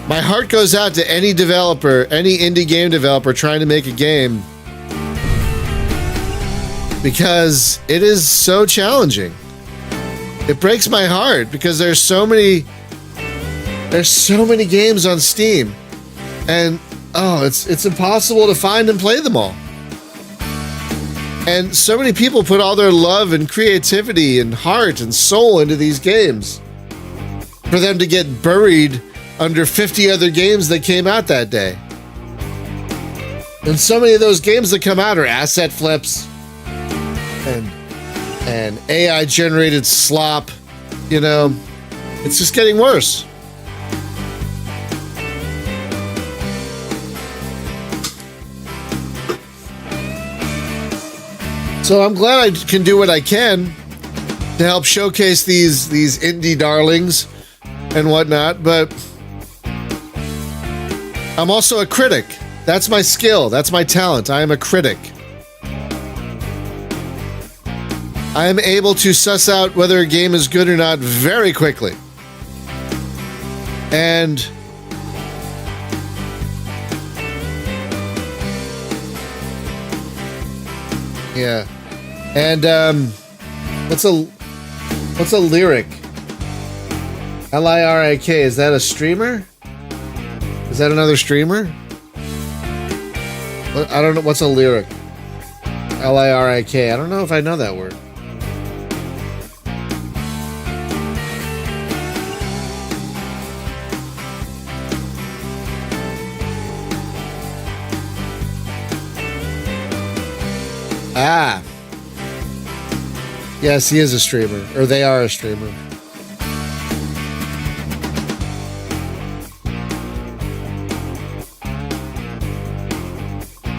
My heart goes out to any developer, any indie game developer trying to make a game, because it is so challenging. It breaks my heart because there's so many games on Steam, and it's impossible to find and play them all. And so many people put all their love and creativity and heart and soul into these games for them to get buried under 50 other games that came out that day. And so many of those games that come out are asset flips and AI generated slop. You know, it's just getting worse. So I'm glad I can do what I can to help showcase these indie darlings and whatnot, but I'm also a critic. That's my skill. That's my talent. I am a critic. I am able to suss out whether a game is good or not very quickly. And yeah. And what's a lyric? Lirik. Is that a streamer? Is that another streamer? I don't know. What's a lyric? Lirik. I don't know if I know that word. Ah. Yes, he is a streamer. Or they are a streamer.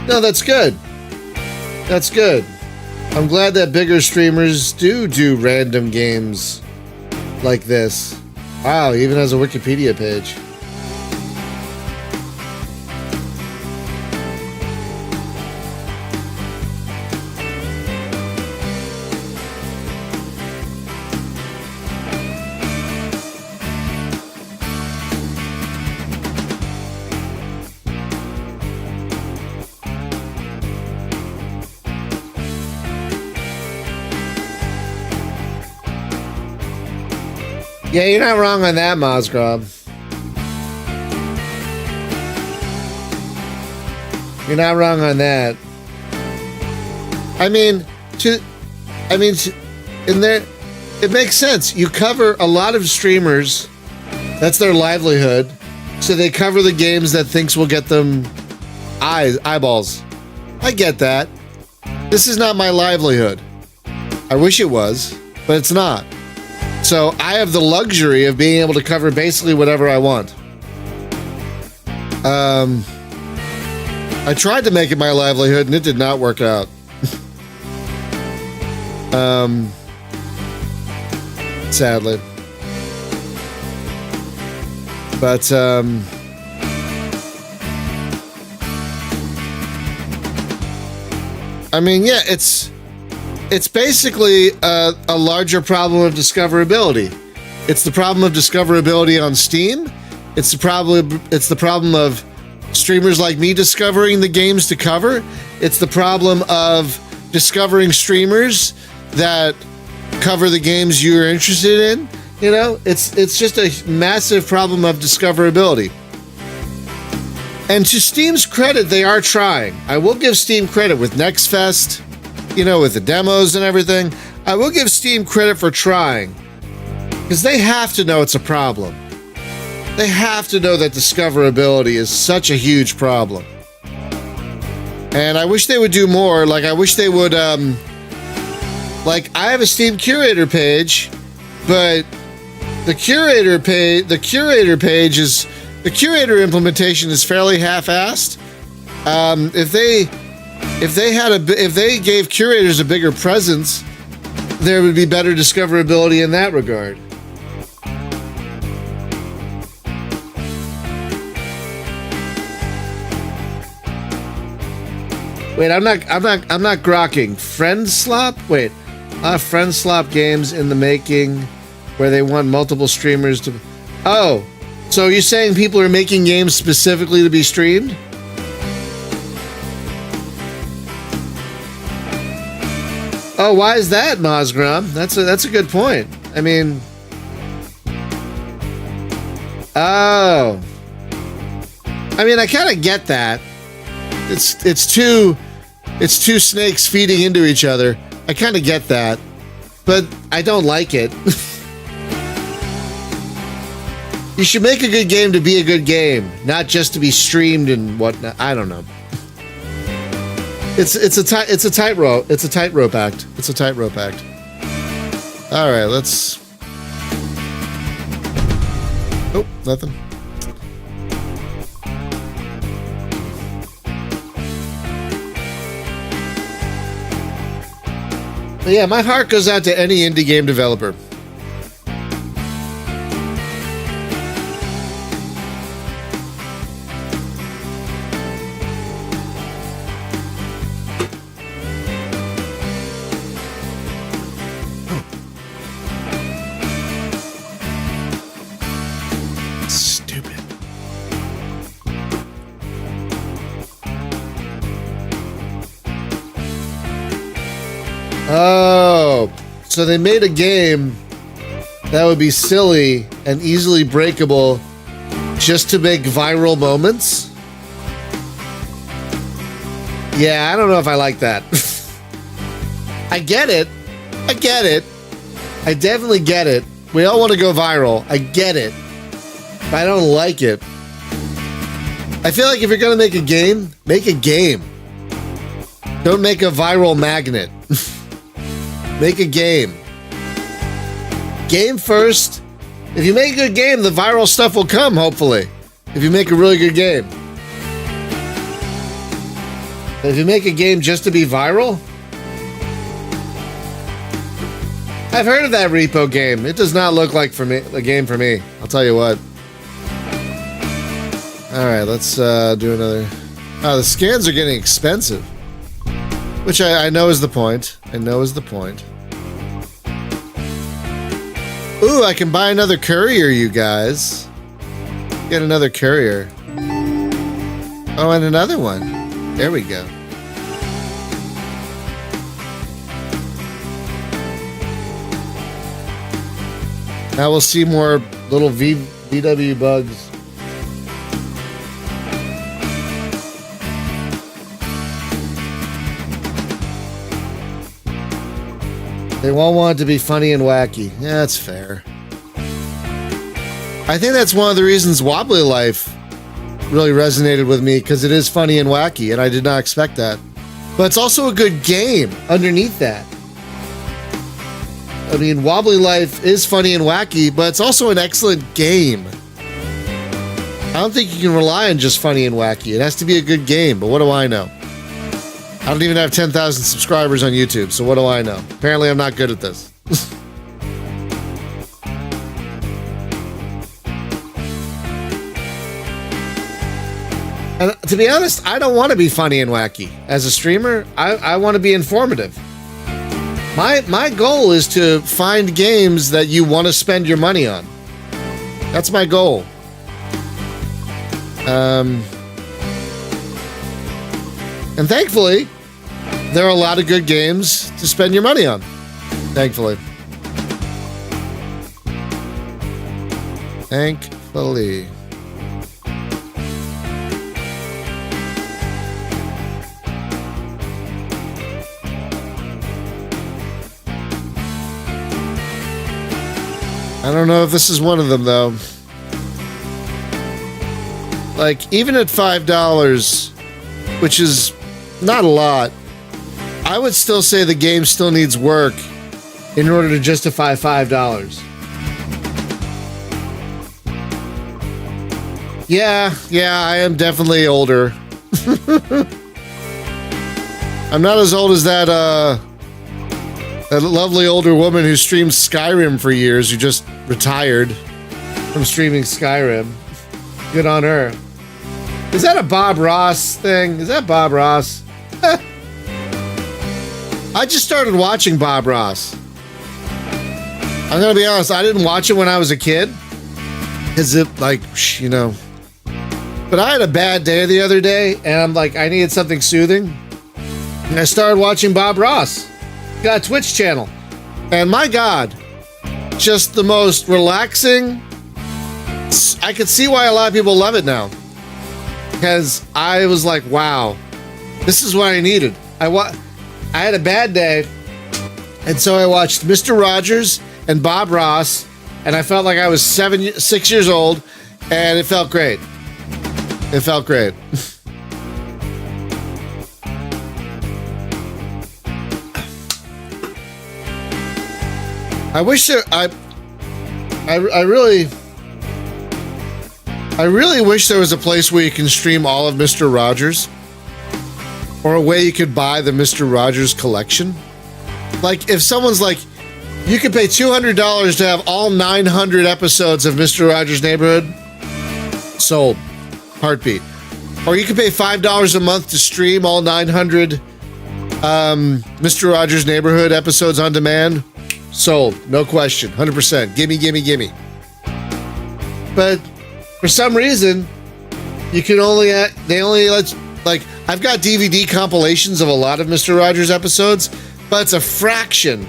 No, that's good. That's good. I'm glad that bigger streamers do random games like this. Wow, he even has a Wikipedia page. Yeah, you're not wrong on that, Mozgrob. You're not wrong on that. I mean, in there, it makes sense. You cover a lot of streamers. That's their livelihood. So they cover the games that thinks will get them eyeballs. I get that. This is not my livelihood. I wish it was, but it's not. So I have the luxury of being able to cover basically whatever I want. I tried to make it my livelihood and it did not work out. Sadly. But, I mean, yeah, it's basically a larger problem of discoverability. It's the problem of discoverability on Steam. It's the problem of streamers like me discovering the games to cover. It's the problem of discovering streamers that cover the games you're interested in. You know, it's just a massive problem of discoverability. And to Steam's credit, they are trying. I will give Steam credit with Next Fest, you know, with the demos and everything. I will give Steam credit for trying. Because they have to know it's a problem. They have to know that discoverability is such a huge problem. And I wish they would do more. Like, I wish they would, like, I have a Steam curator page, but the curator implementation is fairly half-assed. If they gave curators a bigger presence, there would be better discoverability in that regard. Wait, I'm not grokking. Friend slop? Wait, friend slop games in the making, where they want multiple streamers to. Oh, so you're saying people are making games specifically to be streamed? Oh, why is that, Mozgrum? That's a good point. I mean, oh, I mean, I kind of get that. It's two snakes feeding into each other. I kind of get that, but I don't like it. You should make a good game to be a good game, not just to be streamed and whatnot. I don't know. It's a tightrope. It's a tightrope act. It's a tightrope act. All right, let's. Oh, nothing. But yeah, my heart goes out to any indie game developer. Oh, so they made a game that would be silly and easily breakable just to make viral moments? Yeah, I don't know if I like that. I get it. I definitely get it. We all want to go viral. I get it. But I don't like it. I feel like if you're going to make a game, make a game. Don't make a viral magnet. Make a game. Game first. If you make a good game, the viral stuff will come, hopefully. If you make a really good game. But if you make a game just to be viral? I've heard of that repo game. It does not look like a game for me. I'll tell you what. Alright, let's do another. Oh, the scans are getting expensive. Which I know is the point. Ooh, I can buy another courier, you guys. Get another courier. Oh, and another one. There we go. Now we'll see more little VW bugs. They won't want it to be funny and wacky. Yeah, that's fair. I think that's one of the reasons Wobbly Life really resonated with me, because it is funny and wacky, and I did not expect that. But it's also a good game underneath that. I mean, Wobbly Life is funny and wacky, but it's also an excellent game. I don't think you can rely on just funny and wacky. It has to be a good game, but what do I know? I don't even have 10,000 subscribers on YouTube, so what do I know? Apparently I'm not good at this. And to be honest, I don't want to be funny and wacky. As a streamer, I want to be informative. My goal is to find games that you want to spend your money on. That's my goal. And thankfully, there are a lot of good games to spend your money on. Thankfully. Thankfully. I don't know if this is one of them, though. Like, even at $5, which is not a lot, I would still say the game still needs work in order to justify $5. Yeah, I am definitely older. I'm not as old as that lovely older woman who streamed Skyrim for years, who just retired from streaming Skyrim. Good on her. Is that a Bob Ross thing? Is that Bob Ross? I just started watching Bob Ross. I'm gonna be honest, I didn't watch it when I was a kid. Is it like, you know? But I had a bad day the other day, and I'm like, I needed something soothing. And I started watching Bob Ross. Got a Twitch channel. And my God, just the most relaxing. I could see why a lot of people love it now. Because I was like, wow, this is what I needed. I had a bad day, and so I watched Mr. Rogers and Bob Ross, and I felt like I was 6 years old, and it felt great. It felt great. I wish there, I really wish there was a place where you can stream all of Mr. Rogers, or a way you could buy the Mr. Rogers collection. Like, if someone's like, you could pay $200 to have all 900 episodes of Mr. Rogers' Neighborhood, sold. Heartbeat. Or you could pay $5 a month to stream all 900 Mr. Rogers' Neighborhood episodes on demand, sold. No question. 100%. Gimme, gimme, gimme. But for some reason, you can only, they only let, like, I've got DVD compilations of a lot of Mr. Rogers episodes, but it's a fraction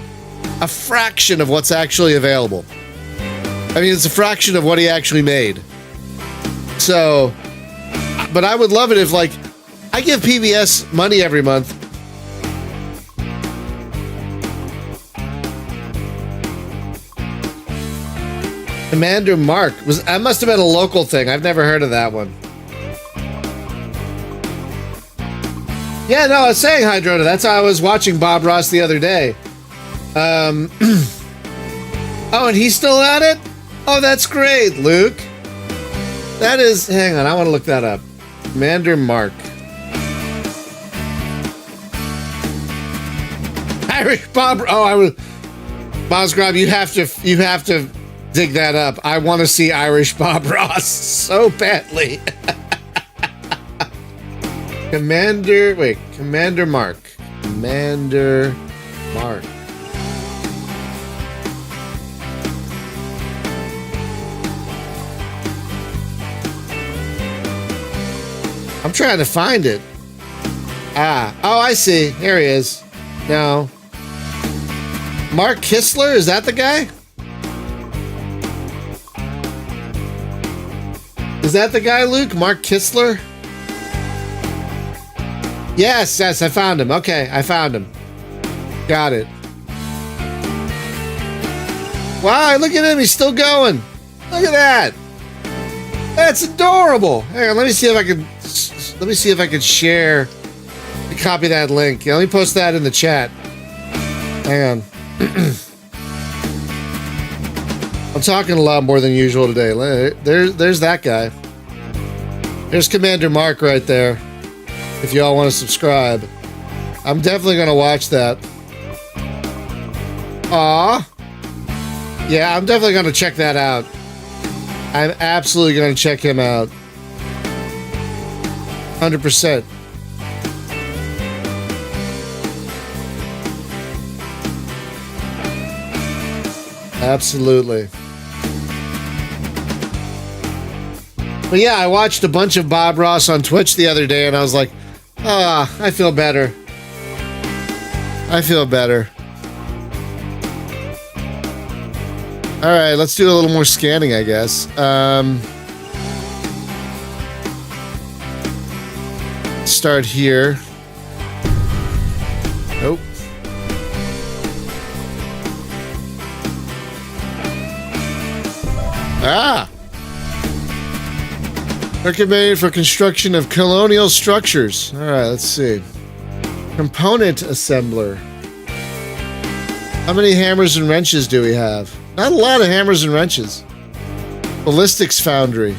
of what's actually available. I mean, it's a fraction of what he actually made. So, but I would love it if, like, I give PBS money every month. Commander Mark that must have been a local thing. I've never heard of that one. Yeah, no, I was saying, Hydrona, that's how I was watching Bob Ross the other day. Oh, and he's still at it? Oh, that's great, Luke. That is, hang on, I want to look that up. Commander Mark. Irish Bob, Bosgrab, you have to dig that up. I want to see Irish Bob Ross so badly. Commander Mark. Commander Mark. I'm trying to find it. Oh, I see. Here he is. No. Mark Kistler, is that the guy? Is that the guy, Luke? Mark Kistler? Yes, I found him. Okay, I found him. Got it. Wow, look at him. He's still going. Look at that. That's adorable. Hang on, let me see if I can share, copy that link. Yeah, let me post that in the chat. Hang on. I'm talking a lot more than usual today. There's that guy. There's Commander Mark right there. If y'all want to subscribe, I'm definitely going to watch that. Aw. Yeah, I'm definitely going to check that out. I'm absolutely going to check him out. 100%. Absolutely. But yeah, I watched a bunch of Bob Ross on Twitch the other day, and I was like, I feel better. I feel better. All right, let's do a little more scanning, I guess. Start here. Nope. Ah! Recommended for construction of colonial structures. All right, let's see. Component assembler. How many hammers and wrenches do we have? Not a lot of hammers and wrenches. Ballistics foundry.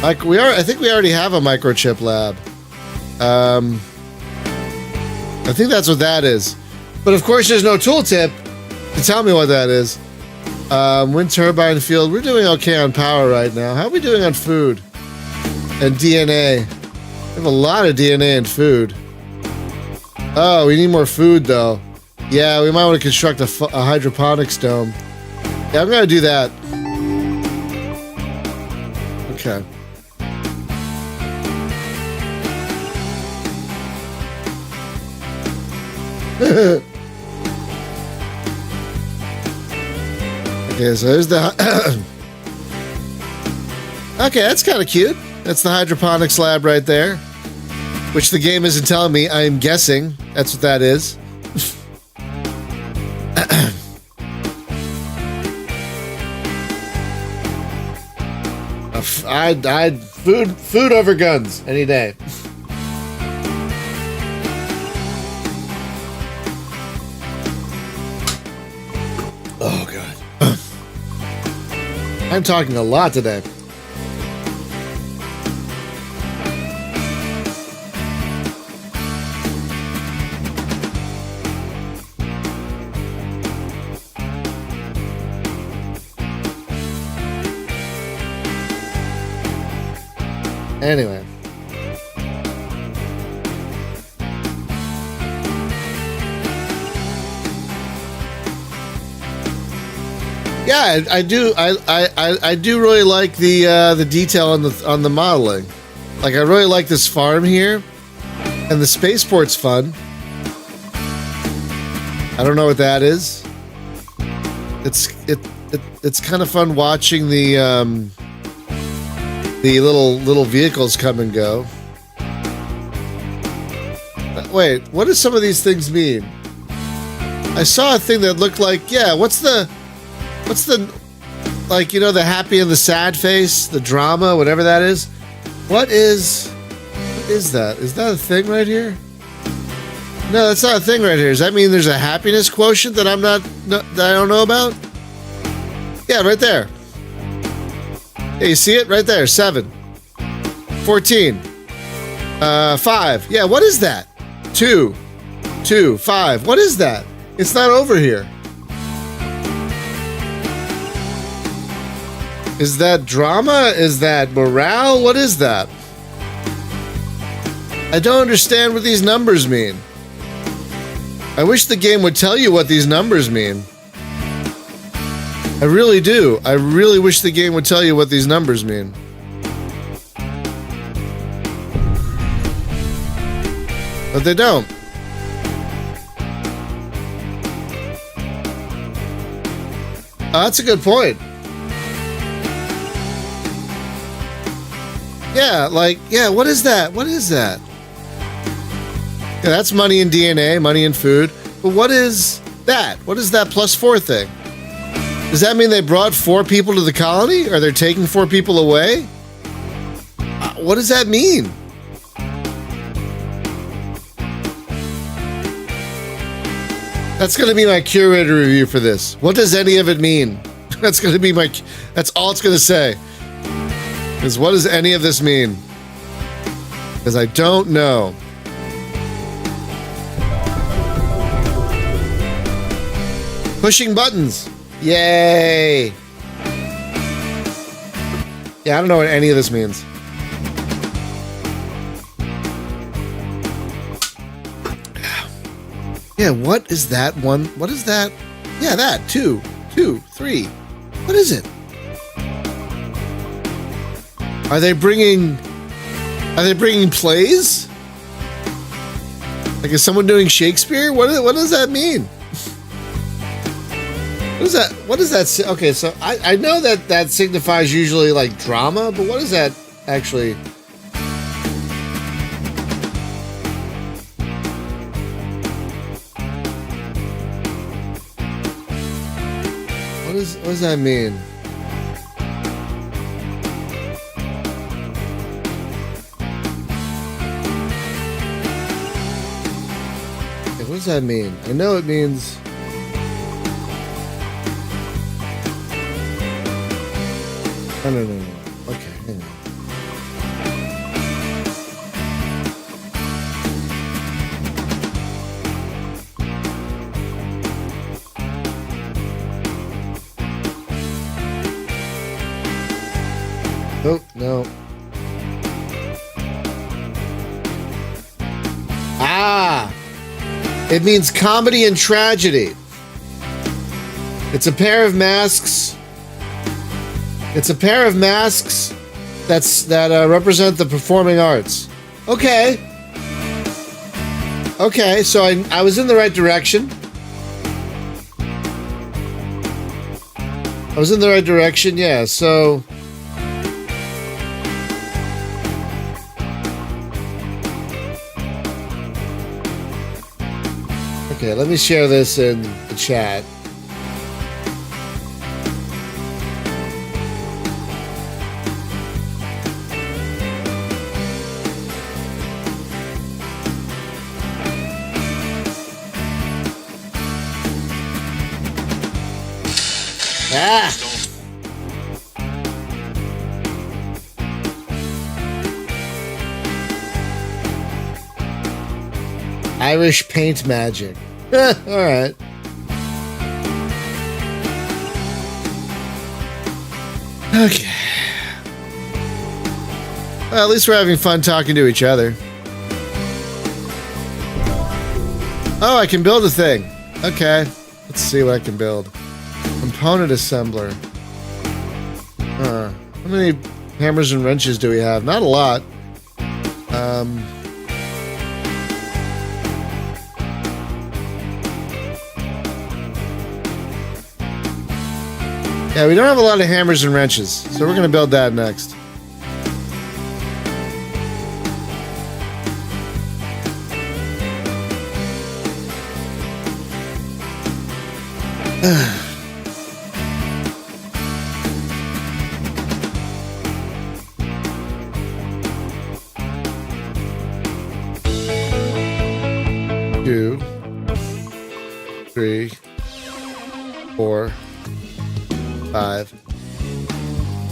Like I think we already have a microchip lab. I think that's what that is. But of course, there's no tooltip to tell me what that is. Wind turbine field. We're doing okay on power right now. How are we doing on food and DNA? We have a lot of DNA and food. Oh, we need more food though. Yeah, we might want to construct a hydroponics dome. Yeah, I'm gonna do that. Okay. Okay, so there's the... Okay, that's kind of cute. That's the hydroponics lab right there. Which the game isn't telling me. I'm guessing that's what that is. I'd food over guns any day. Oh god. I'm talking a lot today. Anyway. Yeah, I do. I do really like the detail on the modeling. Like, I really like this farm here, and the spaceport's fun. I don't know what that is. It's kind of fun watching the little vehicles come and go. Wait, what do some of these things mean? I saw a thing that looked like, yeah, what's the, like, you know, the happy and the sad face, the drama, whatever that is. What is that? Is that a thing right here? No, that's not a thing right here. Does that mean there's a happiness quotient that that I don't know about? Yeah, right there. Yeah, you see it right there. 7, 14, 5. Yeah, what is that? 2, 5. What is that? It's not over here. Is that drama? Is that morale? What is that? I don't understand what these numbers mean. I wish the game would tell you what these numbers mean. I really do. I really wish the game would tell you what these numbers mean. But they don't. Oh, that's a good point. Yeah, like, yeah, what is that? What is that? Yeah, that's money in DNA, money in food. But what is that? What is that +4 thing? Does that mean they brought 4 people to the colony? Or they're taking 4 people away? What does that mean? That's going to be my curator review for this. What does any of it mean? That's going to be my... That's all it's going to say. Is what does any of this mean? Because I don't know. Pushing buttons. Yay. Yeah, I don't know what any of this means. Yeah, what is that one? What is that? Yeah, that. 2, 3. What is it? Are they bringing plays? Like, is someone doing Shakespeare? What does that mean? What does that okay, so I know that signifies usually like drama, but what is that actually? What does that mean? Okay, what does that mean? I know it means... No. Okay, hang on. Oh, no. Ah! It means comedy and tragedy. It's a pair of masks. It's a pair of masks that represent the performing arts. Okay. Okay, so I was in the right direction. I was in the right direction, yeah, so... Okay, let me share this in the chat. Ah! Irish paint magic. All right. Okay. Well, at least we're having fun talking to each other. Oh, I can build a thing. Okay. Let's see what I can build. Component assembler. How many hammers and wrenches do we have? Not a lot. Yeah, we don't have a lot of hammers and wrenches, so we're going to build that next. Two, 3, 4, 5,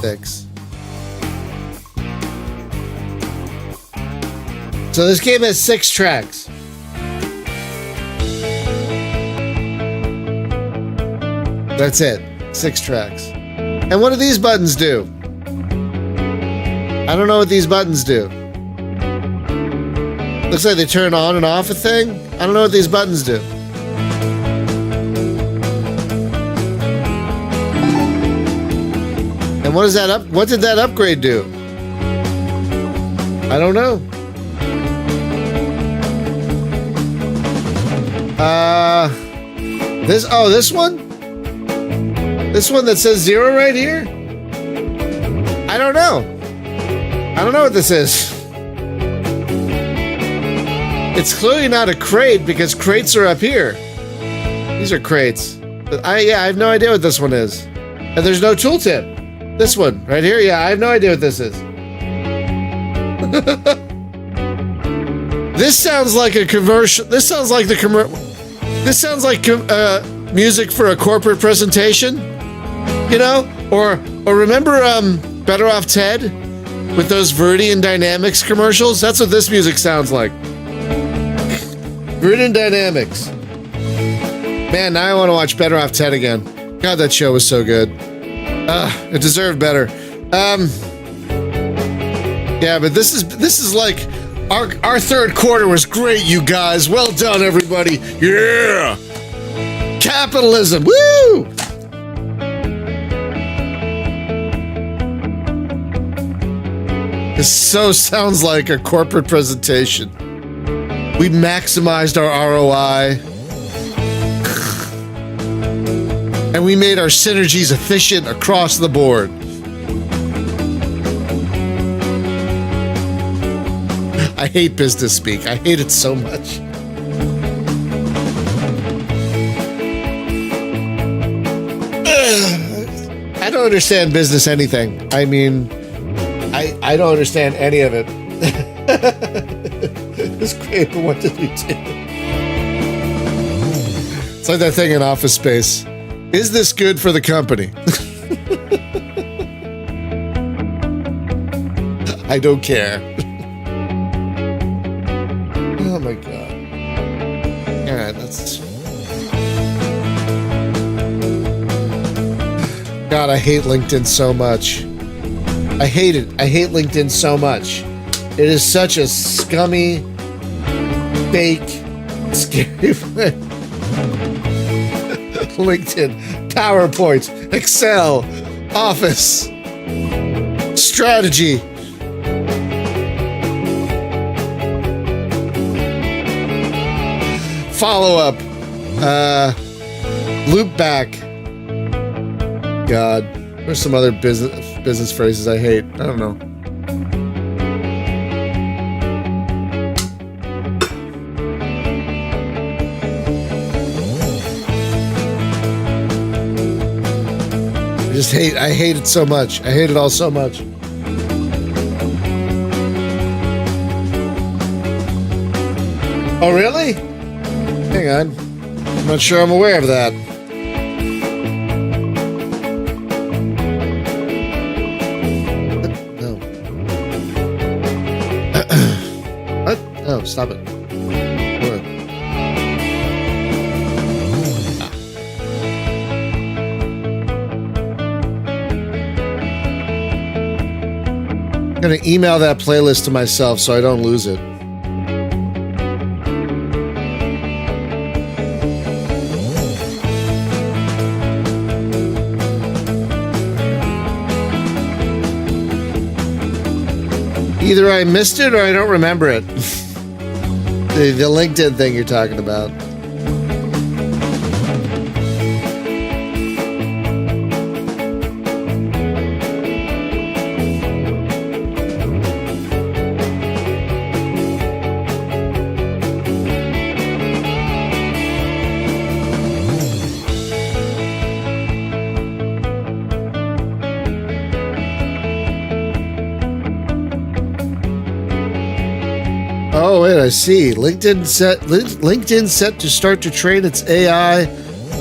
6. So this game has 6 tracks. That's it. 6 tracks. And what do these buttons do? I don't know what these buttons do. Looks like they turn on and off a thing. I don't know what these buttons do. And what is that up? What did that upgrade do? I don't know. This one? This one that says 0 right here? I don't know. I don't know what this is. It's clearly not a crate because crates are up here. These are crates. But I have no idea what this one is. And there's no tooltip. This one right here. Yeah, I have no idea what this is. This sounds like a commercial. This sounds like This sounds like music for a corporate presentation. You know? Or remember Better Off Ted with those Viridian Dynamics commercials? That's what this music sounds like. Viridian Dynamics. Man, now I want to watch Better Off Ted again. God, that show was so good. It deserved better. Yeah, but this is like our third quarter was great, you guys. Well done, everybody. Yeah. Capitalism. Woo! This so sounds like a corporate presentation. We maximized our ROI. And we made our synergies efficient across the board. I hate business speak. I hate it so much. I don't understand business anything. I mean, I don't understand any of it. It's great, but what did we do? It's like that thing in Office Space. Is this good for the company? I don't care. Oh my god. Alright, that's... God, I hate LinkedIn so much. I hate it. I hate LinkedIn so much. It is such a scummy, fake, scary thing. LinkedIn, PowerPoint, Excel, Office, strategy. Follow up, loop back. God, there's some other business phrases I hate. I don't know. I hate it so much. I hate it all so much. Oh, really? Hang on. I'm not sure I'm aware of that. No. What? Oh, stop it. I'm gonna email that playlist to myself so I don't lose it. Either I missed it or I don't remember it. The LinkedIn thing you're talking about. Oh, wait, I see. LinkedIn set to start to train its AI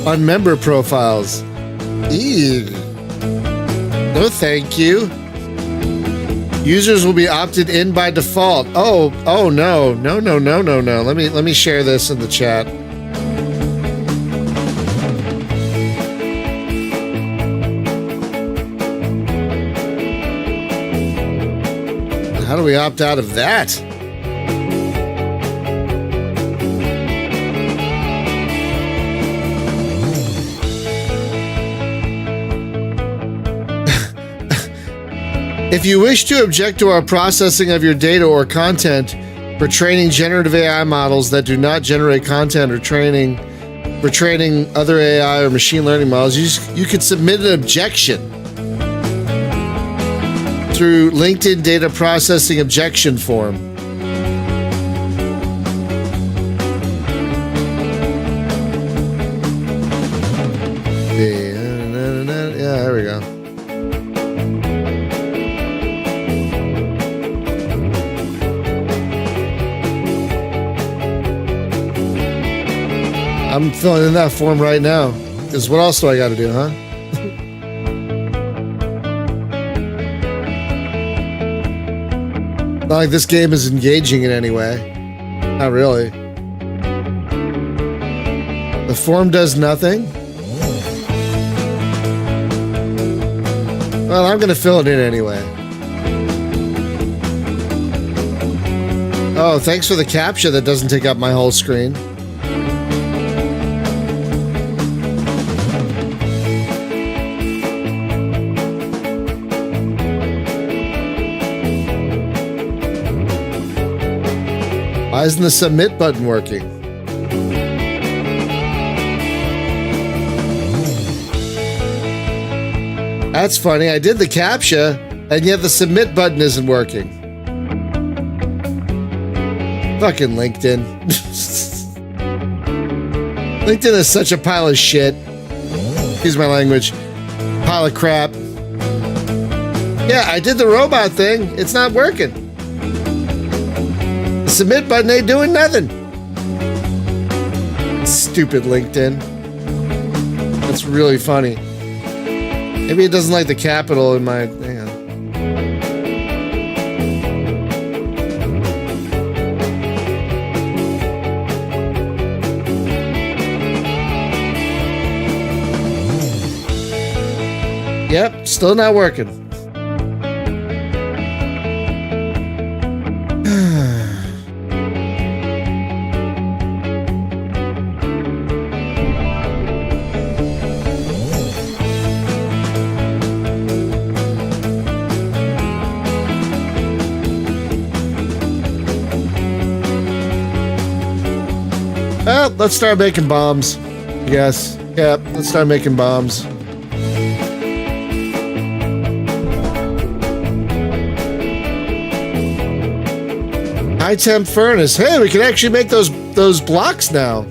on member profiles. Ew. No, thank you. Users will be opted in by default. Oh no. Let me share this in the chat. How do we opt out of that? If you wish to object to our processing of your data or content for training generative AI models that do not generate content or training for training other AI or machine learning models, you could submit an objection through LinkedIn data processing objection form. Yeah, there we go. I'm filling in that form right now. Because what else do I got to do, huh? Not like this game is engaging in any way. Not really. The form does nothing. Well, I'm going to fill it in anyway. Oh, thanks for the captcha that doesn't take up my whole screen. Why isn't the submit button working? That's funny. I did the captcha, and yet the submit button isn't working. Fucking LinkedIn. LinkedIn is such a pile of shit. Excuse my language. Pile of crap. Yeah, I did the robot thing. It's not working. The submit button ain't doing nothing. Stupid LinkedIn. That's really funny. Maybe it doesn't like the capital in my... Hang on. Yep, still not working. Well, let's start making bombs. Yes. Yep, let's start making bombs. High temp furnace. Hey, we can actually make those blocks now.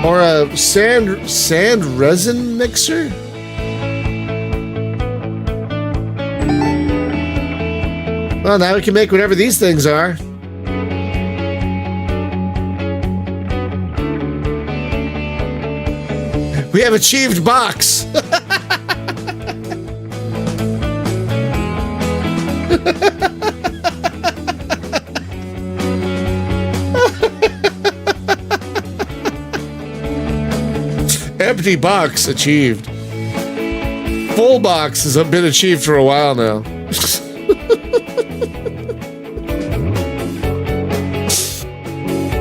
Or a sand resin mixer. Well, now we can make whatever these things are. We have achieved box. Empty box achieved. Full box has been achieved for a while now.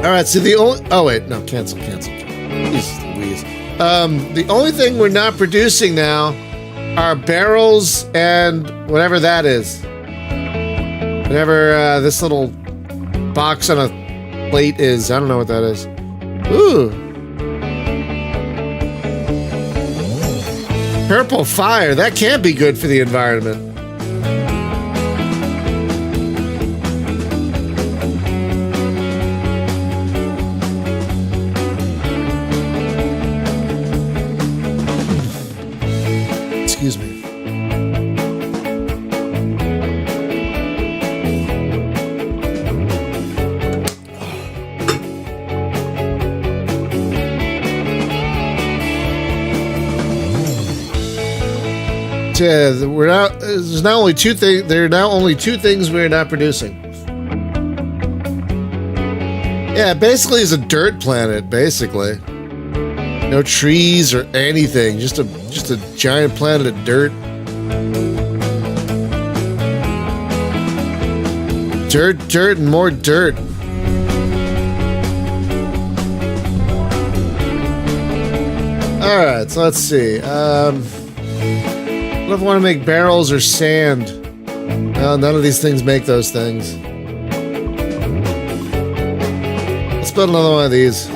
All right, so the only... Oh, wait. No, cancel. Jesus Louise. The only thing we're not producing now are barrels and whatever that is. Whatever this little box on a plate is. I don't know what that is. Ooh. Purple fire. That can't be good for the environment. Excuse me. We're not. There's now only two things. There are now only two things we're not producing. Yeah, basically, it's a dirt planet. Basically, no trees or anything. Just a giant planet of dirt. Dirt, and more dirt. All right, so let's see. What if I want to make barrels or sand? Well, none of these things make those things. Let's build another one of these.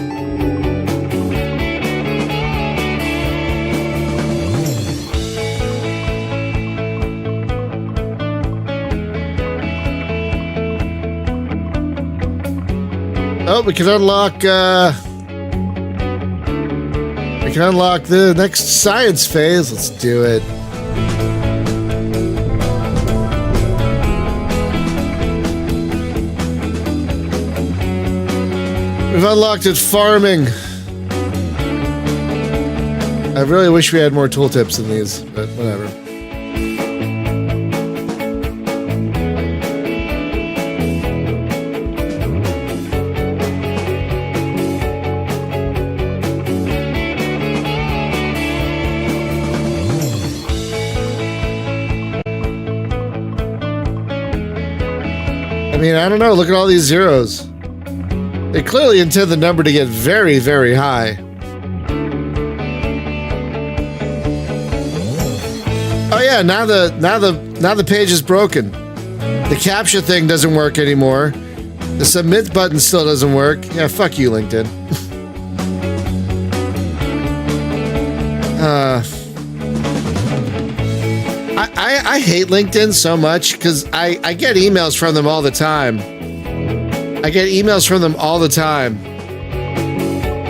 Oh, we can unlock. We can unlock the next science phase. Let's do it. We've unlocked it, farming. I really wish we had more tooltips in these, but whatever. I mean, I don't know. Look at all these zeros. They clearly intend the number to get very, very high. Oh yeah, now the page is broken. The captcha thing doesn't work anymore. The submit button still doesn't work. Yeah, fuck you, LinkedIn. I hate LinkedIn so much because I get emails from them all the time.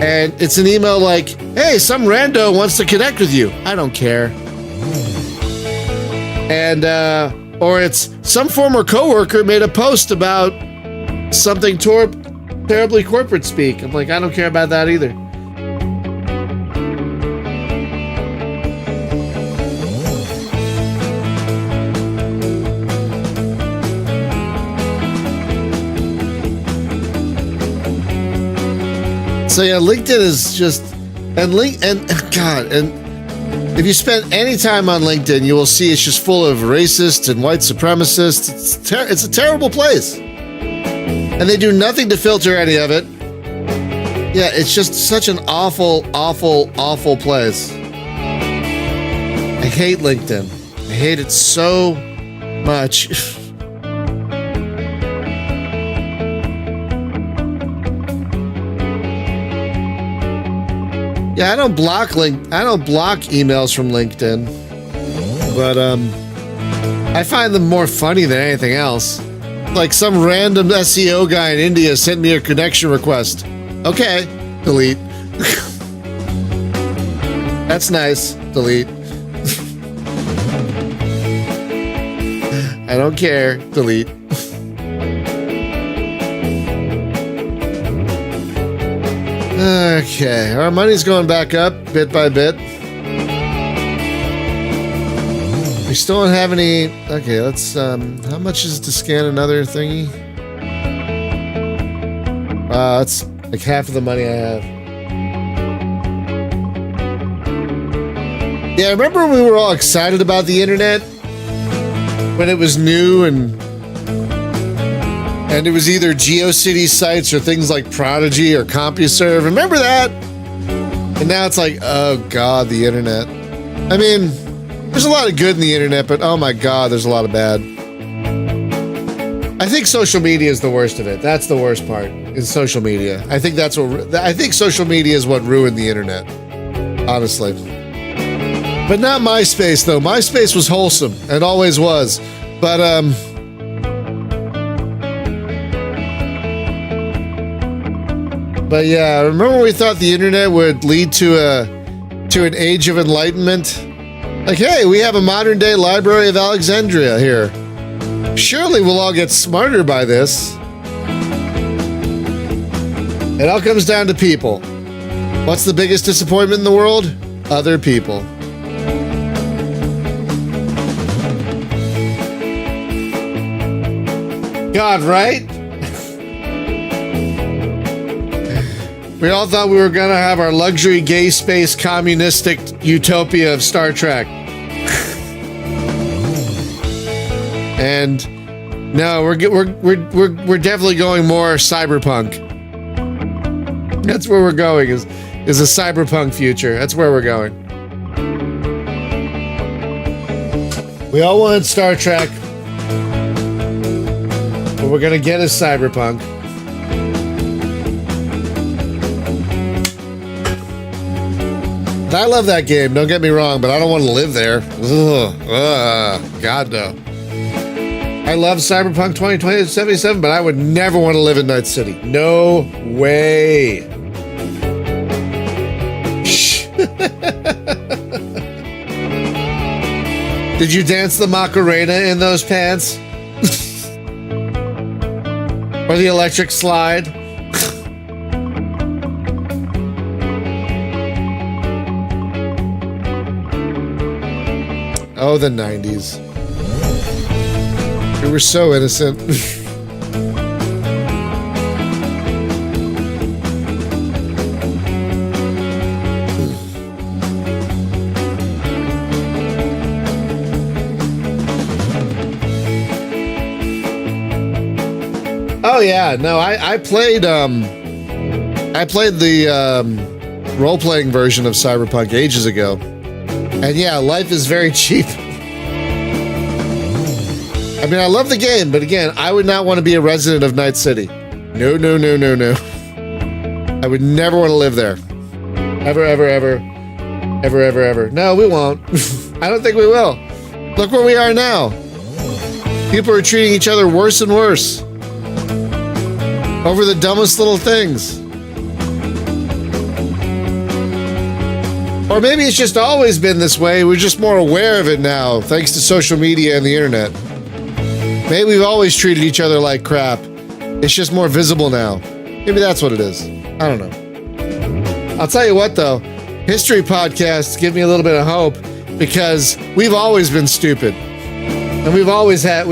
And it's an email like, hey, some rando wants to connect with you. I don't care. And, or it's some former coworker made a post about something terribly corporate speak. I'm like, I don't care about that either. So yeah, LinkedIn is just, and if you spend any time on LinkedIn, you will see it's just full of racists and white supremacists. It's a terrible place, and they do nothing to filter any of it. Yeah, it's just such an awful, awful, awful place. I hate LinkedIn. I hate it so much. Yeah, I don't block emails from LinkedIn, but I find them more funny than anything else. Like some random SEO guy in India sent me a connection request. Okay, delete. That's nice. Delete. I don't care. Delete. Okay, our money's going back up bit by bit. We still don't have any. Okay, let's. How much is it to scan another thingy? That's like half of the money I have. Yeah, I remember we were all excited about the internet when it was new and it was either GeoCities sites or things like Prodigy or CompuServe. Remember that? And now it's like, oh God, the internet. I mean, there's a lot of good in the internet, but oh my God, there's a lot of bad. I think social media is the worst of it. That's the worst part, is social media. I think social media is what ruined the internet, honestly. But not MySpace, though. MySpace was wholesome. It always was. But, But yeah, remember when we thought the internet would lead to an age of enlightenment? Like, hey, we have a modern day Library of Alexandria here. Surely we'll all get smarter by this. It all comes down to people. What's the biggest disappointment in the world? Other people. God, right? We all thought we were gonna have our luxury gay space communistic utopia of Star Trek. And no, we're definitely going more cyberpunk. That's where we're going, is a cyberpunk future. That's where we're going. We all wanted Star Trek. What we're gonna get is cyberpunk. I love that game, don't get me wrong, but I don't want to live there. Ugh, God, no. I love Cyberpunk 2077, but I would never want to live in Night City. No way. Did you dance the Macarena in those pants? Or the electric slide? Oh, the 90s. We were so innocent. Oh yeah, no, I played the role-playing version of Cyberpunk ages ago. And yeah, life is very cheap. I mean, I love the game, but again, I would not want to be a resident of Night City. No, no, no, no, no. I would never want to live there. Ever, ever, ever. Ever, ever, ever. No, we won't. I don't think we will. Look where we are now. People are treating each other worse and worse. Over the dumbest little things. Or maybe it's just always been this way. We're just more aware of it now, thanks to social media and the internet. Maybe we've always treated each other like crap. It's just more visible now. Maybe that's what it is. I don't know. I'll tell you what, though. History podcasts give me a little bit of hope because we've always been stupid. And we've always been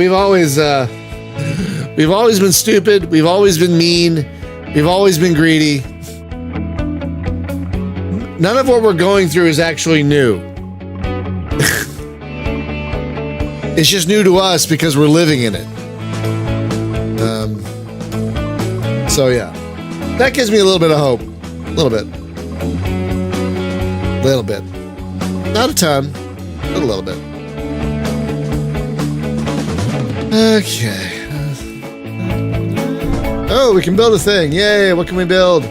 stupid. We've always been mean. We've always been greedy. None of what we're going through is actually new. It's just new to us because we're living in it. So yeah, that gives me a little bit of hope. A little bit. Little bit. Not a ton, but a little bit. Okay. Oh, we can build a thing. Yay, what can we build?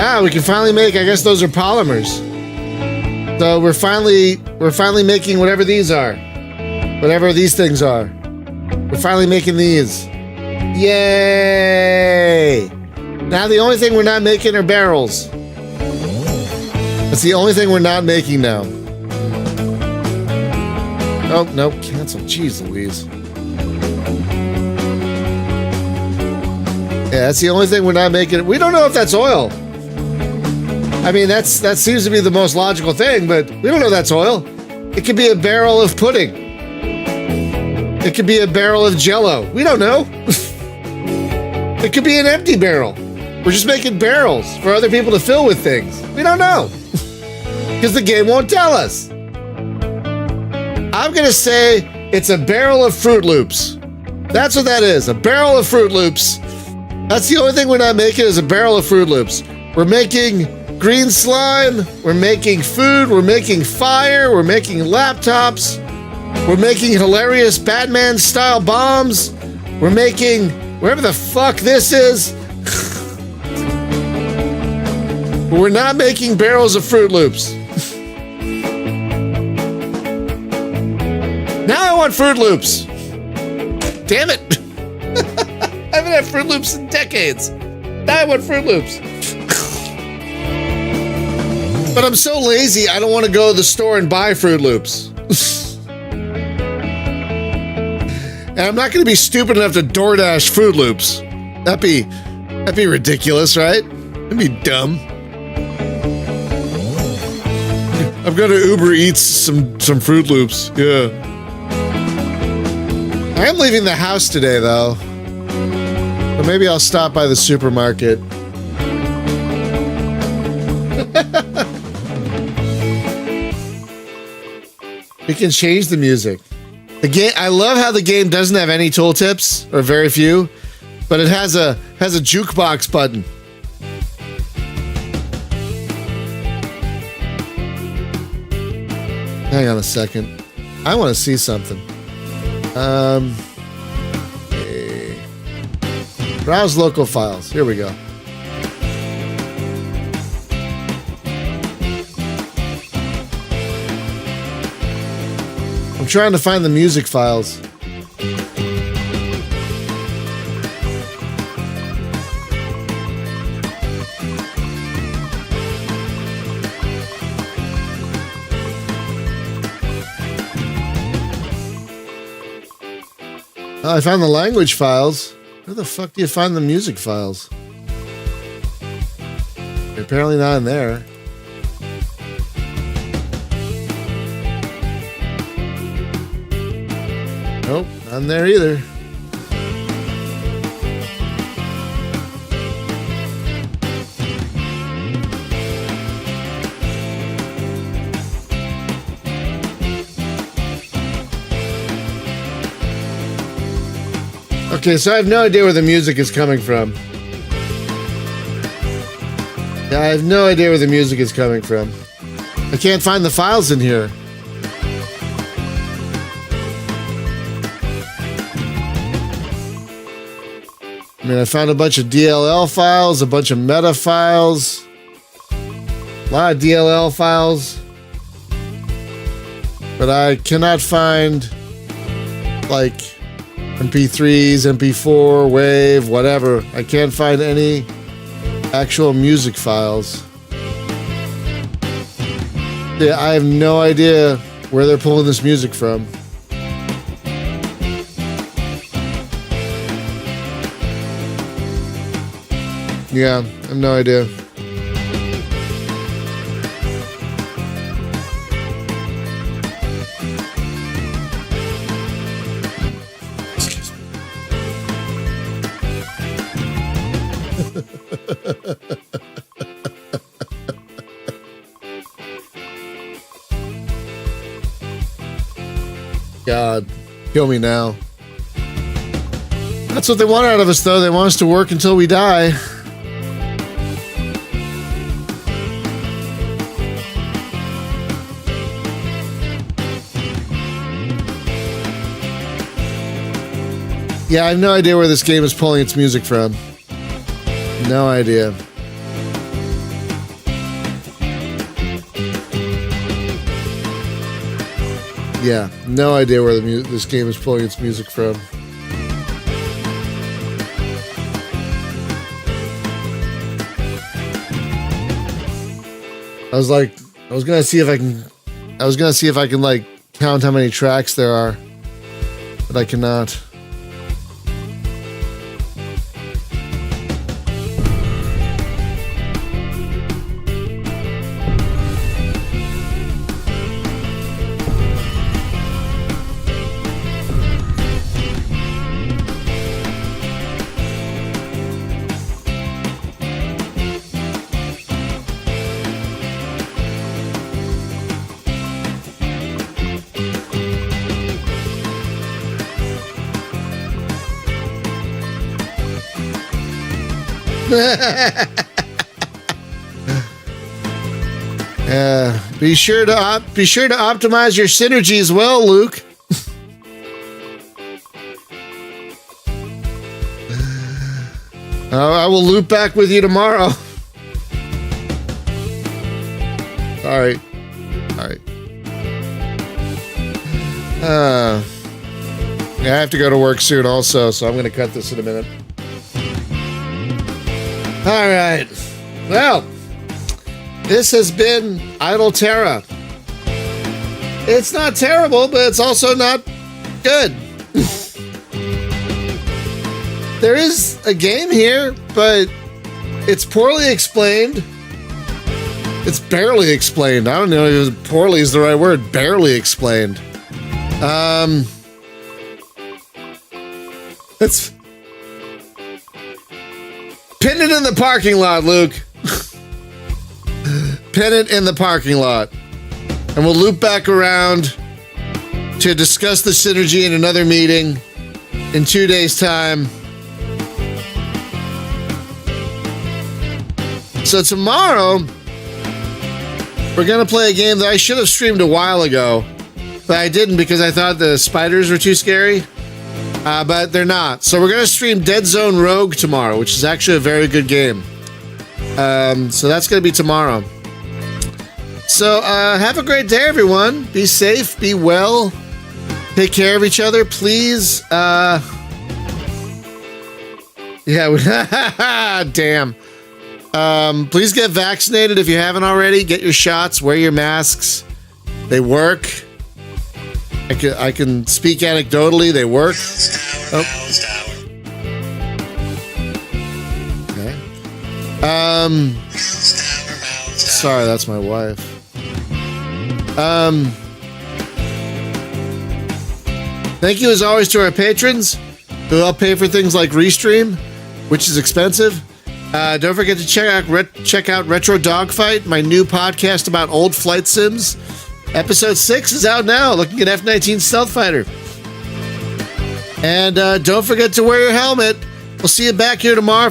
Ah, we can finally make, I guess those are polymers. So we're finally making whatever these are. Whatever these things are. We're finally making these. Yay! Now the only thing we're not making are barrels. That's the only thing we're not making now. Oh, no, cancel. Jeez Louise. Yeah, that's the only thing we're not making. We don't know if that's oil. I mean, that seems to be the most logical thing, but we don't know that's oil. It could be a barrel of pudding. It could be a barrel of Jell-O. We don't know. It could be an empty barrel. We're just making barrels for other people to fill with things. We don't know. Because the game won't tell us. I'm going to say it's a barrel of Fruit Loops. That's what that is, a barrel of Fruit Loops. That's the only thing we're not making is a barrel of Fruit Loops. We're making green slime, we're making food, we're making fire, we're making laptops, we're making hilarious Batman-style bombs, we're making whatever the fuck this is. But we're not making barrels of Fruit Loops. Now I want Fruit Loops. Damn it. I haven't had Fruit Loops in decades. Now I want Fruit Loops. But I'm so lazy, I don't want to go to the store and buy Fruit Loops. And I'm not going to be stupid enough to DoorDash Fruit Loops. That'd be ridiculous, right? That'd be dumb. I'm going to Uber Eats some Fruit Loops. Yeah. I am leaving the house today, though. Or maybe I'll stop by the supermarket. We can change the music. The game. I love how the game doesn't have any tooltips, or very few, but it has a jukebox button. Hang on a second. I want to see something. Okay. Browse local files. Here we go. trying to find the music files. Oh, I found the language files. Where the fuck do you find the music files? Apparently not in there. Nope, not in there either. Okay, so I have no idea where the music is coming from. Yeah, I have no idea where the music is coming from. I can't find the files in here. I mean, I found a bunch of DLL files, a bunch of meta files, a lot of DLL files, but I cannot find, like, MP3s, MP4, WAV, whatever. I can't find any actual music files. Yeah, I have no idea where they're pulling this music from. Yeah, I have no idea. God, kill me now. That's what they want out of us, though. They want us to work until we die. Yeah, I have no idea where this game is pulling its music from. No idea. Yeah, no idea where this game is pulling its music from. I was gonna see if I can like count how many tracks there are, but I cannot. Be sure to optimize your synergy as well, Luke. I will loop back with you tomorrow. All right. I have to go to work soon also, so I'm going to cut this in a minute. All right. Well, this has been Idle Terra. It's not terrible, but it's also not good. There is a game here, but it's poorly explained. It's barely explained. I don't know if poorly is the right word. Barely explained. It's pin it in the parking lot, Luke. Pin it in the parking lot. And we'll loop back around to discuss the synergy in another meeting in 2 days' time. So tomorrow, we're going to play a game that I should have streamed a while ago, but I didn't because I thought the spiders were too scary. But they're not. So we're going to stream Dead Zone Rogue tomorrow, which is actually a very good game. So that's going to be tomorrow. So have a great day, everyone. Be safe, be well, Take care of each other, please. Damn. Please get vaccinated if you haven't already. Get your shots. Wear your masks. They work. I can speak anecdotally. They work. Oh. Okay. Sorry, that's my wife. Thank you as always to our patrons who help pay for things like Restream, which is expensive. Don't forget to check out Retro Dogfight, my new podcast about old flight sims. Episode 6 is out now, looking at F-19 Stealth Fighter. And don't forget to wear your helmet. We'll see you back here tomorrow.